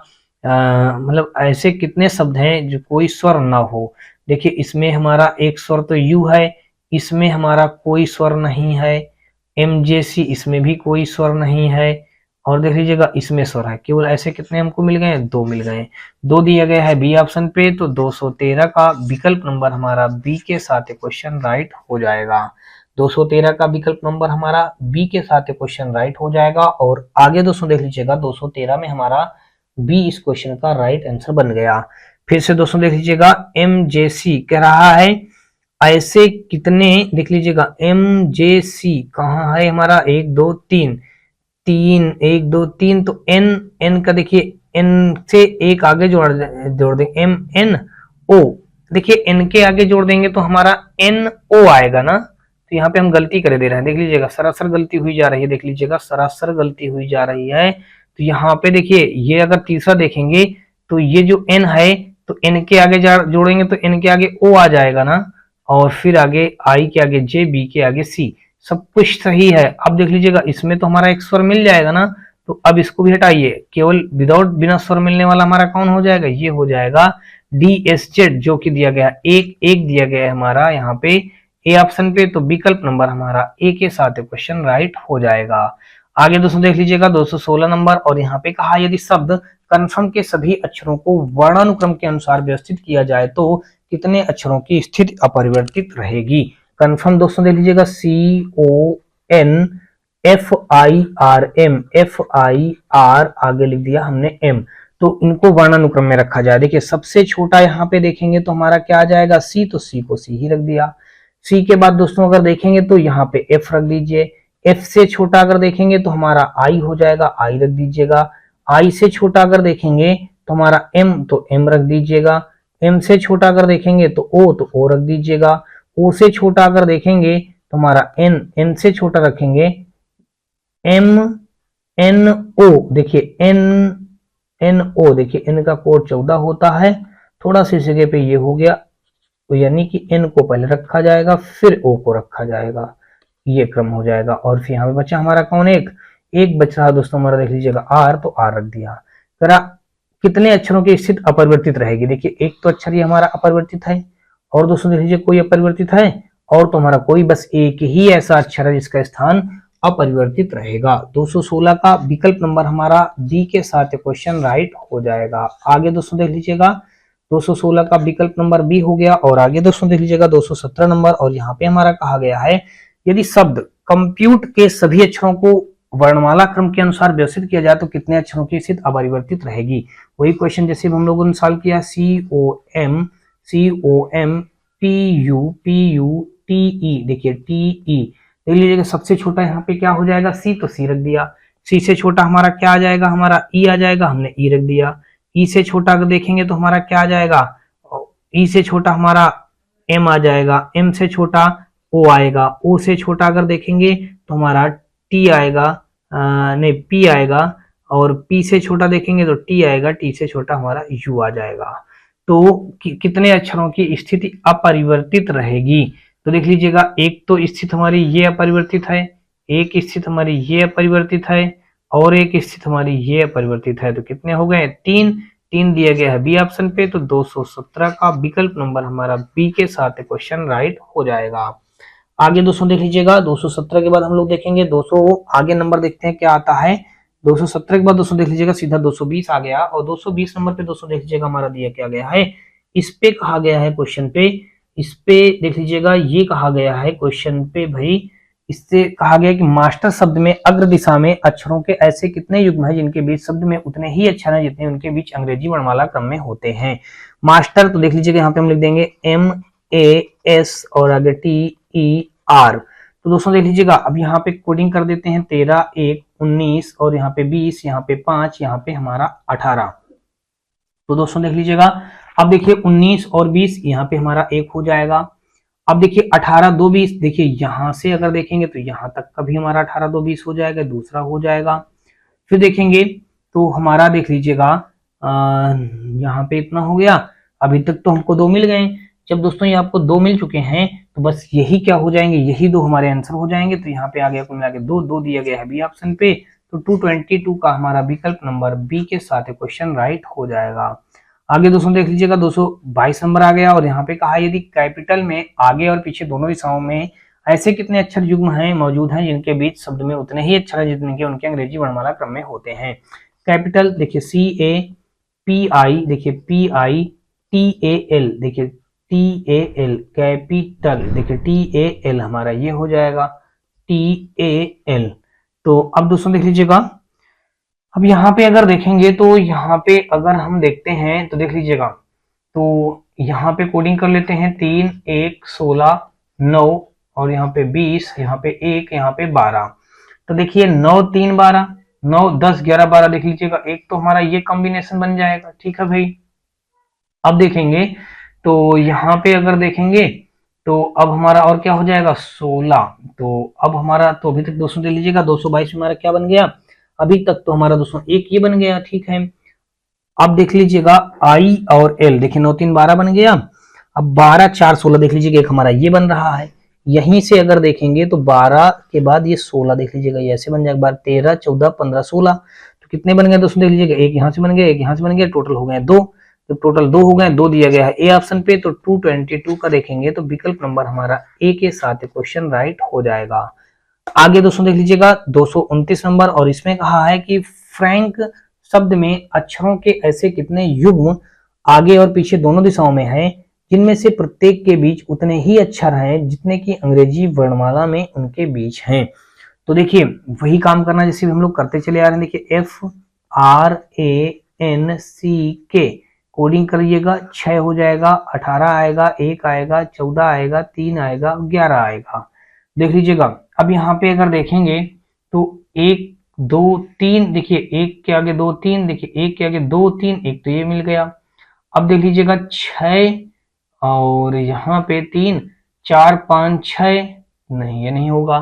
मतलब ऐसे कितने शब्द हैं जो कोई स्वर ना हो। देखिए इसमें हमारा एक स्वर तो यू है, इसमें हमारा कोई स्वर नहीं है, एमजेसी इसमें भी कोई स्वर नहीं है, और देख लीजिएगा इसमें स्वर है। केवल ऐसे कितने हमको मिल गए 2 मिल गए, 2 दिया गया है बी ऑप्शन पे। तो 213 का विकल्प नंबर हमारा बी के साथ क्वेश्चन राइट हो जाएगा। 213 का विकल्प नंबर हमारा बी के साथ क्वेश्चन राइट हो जाएगा। और आगे दोस्तों देख लीजिएगा 213 में हमारा बी इस क्वेश्चन का राइट आंसर बन गया। फिर से दोस्तों देख लीजिएगा एमजेसी कह रहा है ऐसे कितने, देख लीजिएगा एमजेसी कहाँ है हमारा 1 2 3 3 1 2 3, तो एन का देखिए एन से एक आगे जोड़ देंगे एम एन ओ, देखिए एन के आगे जोड़ देंगे तो हमारा एन ओ आएगा ना। तो यहाँ पे हम गलती कर दे रहे हैं, देख लीजिएगा सरासर गलती हुई जा रही है, देख लीजिएगा सरासर गलती हुई जा रही है। तो यहाँ पे देखिए ये अगर तीसरा देखेंगे तो ये जो एन है तो एन के आगे जोड़ेंगे तो एन के आगे ओ आ जाएगा ना, और फिर आगे आई के आगे जे, बी के आगे सी, सब कुछ सही है। अब देख लीजिएगा इसमें तो हमारा एक स्वर मिल जाएगा ना, तो अब इसको भी हटाइए, केवल विदाउट बिना स्वर मिलने वाला हमारा कौन हो जाएगा, ये हो जाएगा डी एस जेड, जो कि दिया गया एक दिया गया है हमारा यहाँ पे ए ऑप्शन पे। तो विकल्प नंबर हमारा ए के साथ क्वेश्चन राइट हो जाएगा। आगे दोस्तों देख लीजिएगा 216 नंबर, और यहाँ पे कहा यदि शब्द कन्फर्म के सभी अक्षरों को वर्णानुक्रम के अनुसार व्यवस्थित किया जाए तो कितने अक्षरों की स्थिति अपरिवर्तित रहेगी। कन्फर्म दोस्तों देख लीजिएगा CONFIRM, FIR आगे लिख दिया हमने M, तो इनको वर्णानुक्रम में रखा जाए। देखिए सबसे छोटा यहाँ पे देखेंगे तो हमारा क्या आ जाएगा C, तो C को C ही रख दिया। C के बाद दोस्तों अगर देखेंगे तो यहाँ पे F रख दीजिए। F से छोटा अगर देखेंगे तो हमारा I हो जाएगा, I रख दीजिएगा। I से छोटा अगर देखेंगे तो हमारा M, तो M रख दीजिएगा। M से छोटा अगर देखेंगे तो O, तो O रख दीजिएगा। O से छोटा अगर देखेंगे तो हमारा N, N से छोटा रखेंगे M N O, देखिए N O, देखिए N का कोड 14 होता है, थोड़ा सी जगह पे ये हो गया, तो यानी कि N को पहले रखा जाएगा फिर O को रखा जाएगा, ये क्रम हो जाएगा। और फिर यहाँ पे बचा हमारा कौन, एक बच रहा दोस्तों हमारा, देख लीजिएगा R, तो R रख दिया। करा कितने अक्षरों की स्थिति अपरिवर्तित रहेगी, देखिए एक तो अक्षर ही हमारा अपरिवर्तित है, और दोस्तों देख लीजिए कोई अपरिवर्तित है, और तो हमारा कोई बस एक ही ऐसा अक्षर है जिसका स्थान अपरिवर्तित रहेगा। 216 का विकल्प नंबर हमारा डी के साथ क्वेश्चन राइट हो जाएगा। आगे दोस्तों देख लीजिएगा 216 का विकल्प नंबर बी हो गया। और आगे दोस्तों देख लीजिएगा 217 नंबर, और यहाँ पे हमारा कहा गया है यदि शब्द कंप्यूट के सभी अक्षरों को वर्णमाला क्रम के अनुसार व्यवस्थित किया जाए तो कितने अक्षरों की स्थिति अपरिवर्तित रहेगी। वही क्वेश्चन जैसे हम लोगों ने सॉल्व किया, COM PU TE, देखिए TE देख लीजिएगा सबसे छोटा यहाँ पे क्या हो जाएगा C, तो C रख दिया। C से छोटा हमारा क्या आ जाएगा, हमारा E आ जाएगा, हमने E रख दिया। E से छोटा अगर देखेंगे तो हमारा क्या आ जाएगा, E से छोटा हमारा M आ जाएगा, M से छोटा ओ आएगा, ओ से छोटा अगर देखेंगे तो हमारा टी आएगा, नहीं पी आएगा, और पी से छोटा देखेंगे तो टी आएगा, टी से छोटा हमारा यू आ जाएगा। तो कितने अक्षरों की स्थिति अपरिवर्तित रहेगी? तो देख लीजिएगा, एक तो स्थिति हमारी ये अपरिवर्तित है, एक स्थिति हमारी ये अपरिवर्तित है, और एक स्थिति हमारी ये अपरिवर्तित है। तो कितने हो गए? तीन। तीन दिया गया है बी ऑप्शन पे, तो 217 का विकल्प नंबर हमारा बी के साथ क्वेश्चन राइट हो जाएगा। आगे दोस्तों देख लीजिएगा, 217 के बाद हम लोग देखेंगे 200, आगे नंबर देखते हैं क्या आता है। 217 के बाद दोस्तों देख लीजिएगा सीधा 220 आ गया, और 220 नंबर पे दोस्तों देख लीजिएगा हमारा दिया क्या गया है, इस पे कहा गया है क्वेश्चन पे, इस पे देख लीजिएगा ये कहा गया है क्वेश्चन पे भाई, इससे कहा गया कि मास्टर शब्द में अग्र दिशा में अक्षरों के ऐसे कितने युग्म हैं जिनके बीच शब्द में उतने ही अक्षर हैं जितने उनके बीच अंग्रेजी वर्णमाला क्रम में होते हैं। मास्टर तो देख लीजिएगा यहाँ पे हम लिख देंगे MAS और आगे TER। तो दोस्तों देख लीजिएगा, अब यहाँ पे कोडिंग कर देते हैं 13, 1, 19, और यहाँ पे 20, यहाँ पे 5, यहाँ पे हमारा 18। तो दोस्तों देख लीजिएगा, अब देखिए 19 और 20 यहाँ पे हमारा एक हो जाएगा। अब देखिए 18, 2, 20, देखिए यहां से अगर देखेंगे तो यहां तक का भी हमारा 18, 2, 20 हो जाएगा, दूसरा हो जाएगा। फिर देखेंगे तो हमारा देख लीजिएगा यहाँ पे इतना हो गया। अभी तक तो हमको 2 मिल गए। जब दोस्तों ये आपको 2 मिल चुके हैं तो बस यही क्या हो जाएंगे, यही 2 हमारे आंसर हो जाएंगे। तो यहाँ पे आ गया कुल मिला के 2 दिया गया है बी ऑप्शन पे, तो 222 का हमारा विकल्प नंबर बी के साथ क्वेश्चन राइट हो जाएगा। आगे दोस्तों देख लीजिएगा 222 नंबर आ गया, और यहाँ पे कहा यदि कैपिटल में आगे और पीछे दोनों दिशाओं में ऐसे कितने अक्षर युग्म हैं मौजूद हैं जिनके बीच शब्द में उतने ही अक्षर हैं जितने के उनके अंग्रेजी वर्णमाला क्रम में होते हैं। कैपिटल देखिए CAPI, देखिए PITAL, देखिए TAL, कैपिटल देखिए TAL हमारा ये हो जाएगा TAL। तो अब दोस्तों देख लीजिएगा, अब यहाँ पे अगर देखेंगे तो यहाँ पे अगर हम देखते हैं तो देख लीजिएगा, तो यहाँ पे कोडिंग कर लेते हैं 3, 1, 16, 9, और यहाँ पे 20, यहाँ पे 1, यहाँ पे 12। तो देखिए 9, 3, 12, 9, 10, 11, 12 देख लीजिएगा, एक तो हमारा ये कॉम्बिनेशन बन जाएगा। ठीक है भाई, अब देखेंगे तो यहाँ पे अगर देखेंगे तो अब हमारा और क्या हो जाएगा 16। तो अब हमारा तो अभी तक दोस्तों देख लीजिएगा 222 में हमारा क्या बन गया, अभी तक तो हमारा दोस्तों एक ये बन गया। ठीक है, अब देख लीजिएगा I और L, देखिए 9, 3, 12 बन गया। अब 12, 4, 16 देख लीजिएगा, एक हमारा ये बन रहा है। यहीं से अगर देखेंगे तो 12 के बाद ये 16 देख लीजिएगा, ये ऐसे बन जाएगा, 12, 13, 14, 15, 16। तो कितने बन गए दोस्तों देख लीजिएगा, एक यहाँ से बन गया, एक यहाँ से बन गया, टोटल हो गए 2। तो टोटल 2 हो गए, 2 दिया गया है ए ऑप्शन पे। तो 222 का देखेंगे तो विकल्प नंबर हमारा ए के साथ क्वेश्चन राइट हो जाएगा। आगे दोस्तों देख लीजिएगा 229 नंबर, और इसमें कहा है कि फ्रैंक शब्द में अक्षरों के ऐसे कितने युग्म आगे और पीछे दोनों दिशाओं में हैं जिनमें से प्रत्येक के बीच उतने ही अक्षर हैं जितने की अंग्रेजी वर्णमाला में उनके बीच हैं। तो देखिए वही काम करना जैसे हम लोग करते चले आ रहे हैं। देखिए FRANCK कोडिंग करिएगा, 6 हो जाएगा, 18 आएगा, 1 आएगा, 14 आएगा, 3 आएगा, 11 आएगा। देख लीजिएगा, अब यहाँ पे अगर देखेंगे तो 1, 2, 3, देखिए 1 के आगे 2, 3, देखिए 1 के आगे 2, 3, एक तो ये मिल गया। अब देख लीजिएगा 6 और यहाँ पे 3, 4, 5, 6, नहीं ये नहीं होगा।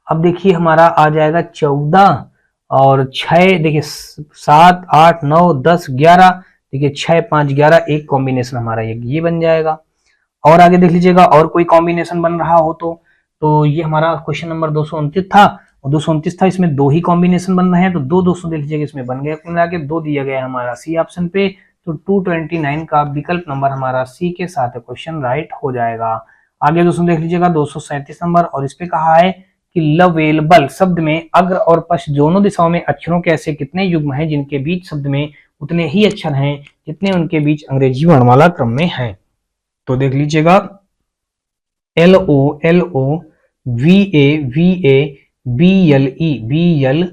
अब देखिए हमारा आ जाएगा 14 और 6, देखिए 7, 8, 9, 10, 11, देखिए 6, 5, 11, एक कॉम्बिनेशन हमारा ये बन जाएगा। और आगे देख लीजिएगा और कोई कॉम्बिनेशन बन रहा हो तो ये हमारा क्वेश्चन नंबर 229 था, और 229 था, इसमें 2 ही कॉम्बिनेशन बन रहे हैं, तो 2 दोस्तों देख लीजिएगा इसमें बन गया, मिला के 2 दिया गया है हमारा सी ऑप्शन पे। तो 229 का विकल्प नंबर हमारा सी के साथ क्वेश्चन राइट हो जाएगा। आगे दोस्तों देख लीजिएगा 237 नंबर, और इस पे कहा है कि लवेलेबल शब्द में अग्र और पश्च दोनों दिशाओं में अक्षरों के ऐसे कितने युग्म हैं जिनके बीच शब्द में उतने ही अक्षर हैं जितने उनके बीच अंग्रेजी वर्णमाला क्रम में है। तो देख लीजिएगा LO LO, VA VA, BLE BL,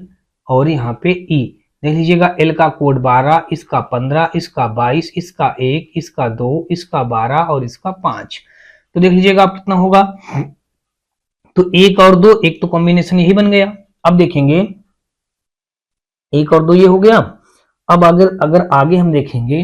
और यहाँ पे E। देख लीजिएगा L का कोड 12, इसका 15, इसका 22, इसका 1, इसका 2, इसका 12 और इसका 5। तो देख लीजिएगा आप कितना होगा, तो 1 और 2, एक तो कॉम्बिनेशन यही बन गया। अब देखेंगे 1 और 2 ये हो गया। अब अगर आगे हम देखेंगे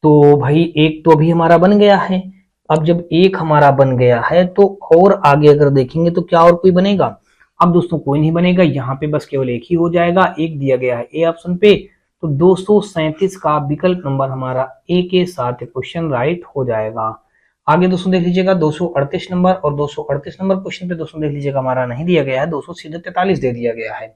तो भाई 1 तो अभी हमारा बन गया है, अब जब एक हमारा बन गया है तो और आगे अगर देखेंगे तो क्या और कोई बनेगा? अब दोस्तों कोई नहीं बनेगा, यहाँ पे बस केवल एक ही हो जाएगा, एक दिया गया है ए ऑप्शन पे। तो 237 का विकल्प नंबर हमारा ए के साथ क्वेश्चन राइट हो जाएगा। आगे दोस्तों देख लीजिएगा 238 नंबर, और 238 नंबर क्वेश्चन पे दोस्तों देख लीजिएगा हमारा नहीं दिया गया है, 243 दे दिया गया है।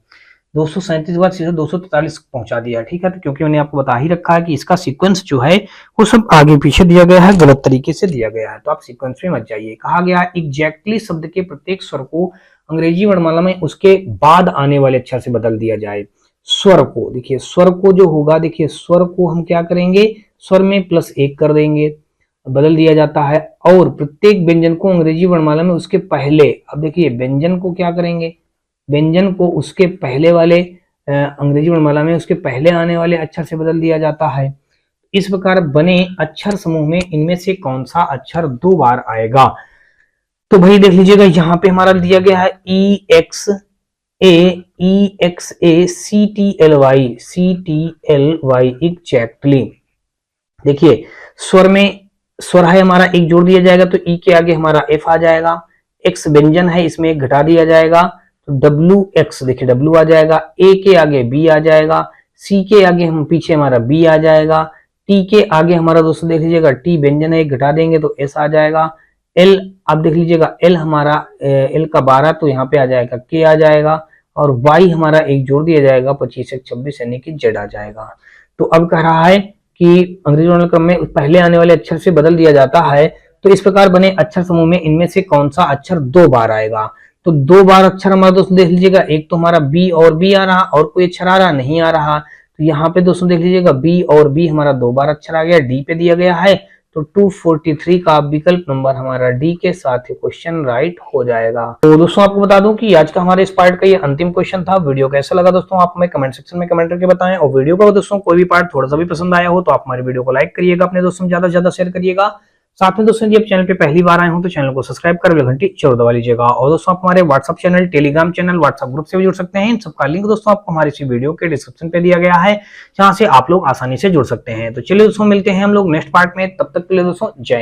237 बाद सीधा 243 पहुंचा दिया, ठीक है। तो क्योंकि मैंने आपको बता ही रखा है कि इसका सीक्वेंस जो है वो सब आगे पीछे दिया गया है, गलत तरीके से दिया गया है, तो आप सीक्वेंस में मत जाइए। कहा गया है एग्जैक्टली शब्द के प्रत्येक स्वर को अंग्रेजी वर्णमाला में उसके बाद आने वाले अक्षर से बदल दिया जाए। स्वर को देखिए, स्वर को जो होगा, देखिए स्वर को हम क्या करेंगे, स्वर में +1 कर देंगे, बदल दिया जाता है। और प्रत्येक व्यंजन को अंग्रेजी वर्णमाला में उसके पहले, अब देखिए व्यंजन को क्या करेंगे, व्यंजन को उसके पहले वाले अंग्रेजी वर्णमाला में उसके पहले आने वाले अक्षर से बदल दिया जाता है। इस प्रकार बने अक्षर समूह में इनमें से कौन सा अक्षर 2 बार आएगा? तो भाई देख लीजिएगा यहाँ पे हमारा दिया गया है EXA एग्जैक्टली। देखिए स्वर में स्वर है हमारा, एक जोड़ दिया जाएगा तो ई के आगे हमारा एफ आ जाएगा। एक्स व्यंजन है, इसमें एक घटा दिया जाएगा तो WX, देखिए W आ जाएगा। ए के आगे B आ जाएगा, सी के आगे हम पीछे हमारा B आ जाएगा, टी के आगे हमारा दोस्तों देख लीजिएगा टी व्यंजन है, एक घटा देंगे तो S आ जाएगा। L, आप देख लीजिएगा L हमारा L का 12 तो यहाँ पे आ जाएगा K आ जाएगा, और Y हमारा एक जोड़ दिया जाएगा 25 से 26 यानी कि Z आ जाएगा। तो अब कह रहा है कि अंग्रेजी वर्णमाला क्रम में पहले आने वाले अक्षर से बदल दिया जाता है, तो इस प्रकार बने अक्षर समूह में इनमें से कौन सा अक्षर 2 बार आएगा? तो 2 बार अक्षर हमारा दोस्तों देख लीजिएगा, एक तो हमारा B और B आ रहा, और कोई अक्षर आ रहा नहीं आ रहा। तो यहाँ पे दोस्तों देख लीजिएगा B और B हमारा 2 बार अक्षर आ गया, D पे दिया गया है। तो 243 का विकल्प नंबर हमारा डी के साथ क्वेश्चन राइट हो जाएगा। तो दोस्तों आपको बता दूं कि आज का हमारे इस पार्ट का ये अंतिम क्वेश्चन था। वीडियो कैसा लगा दोस्तों आप हमें कमेंट सेक्शन में कमेंट करके बताएं, और वीडियो का दोस्तों कोई भी पार्ट थोड़ा सा भी पसंद आया हो तो आप हमारे वीडियो को लाइक करिएगा, अपने दोस्तों में ज्यादा से ज्यादा शेयर करिएगा। साथ में दोस्तों यदि आप चैनल पे पहली बार आए हो तो चैनल को सब्सक्राइब कर बेल घंटी जरूर दबा लीजिएगा। और दोस्तों आप हमारे WhatsApp channel, Telegram channel, WhatsApp group से भी जुड़ सकते हैं। इन सबका लिंक दोस्तों आपको हमारे इसी वीडियो के डिस्क्रिप्शन पे दिया गया है, जहां से आप लोग आसानी से जुड़ सकते हैं। तो चलिए दोस्तों मिलते हैं हम लोग नेक्स्ट पार्ट में, तब तक के लिए दोस्तों जय हिंद।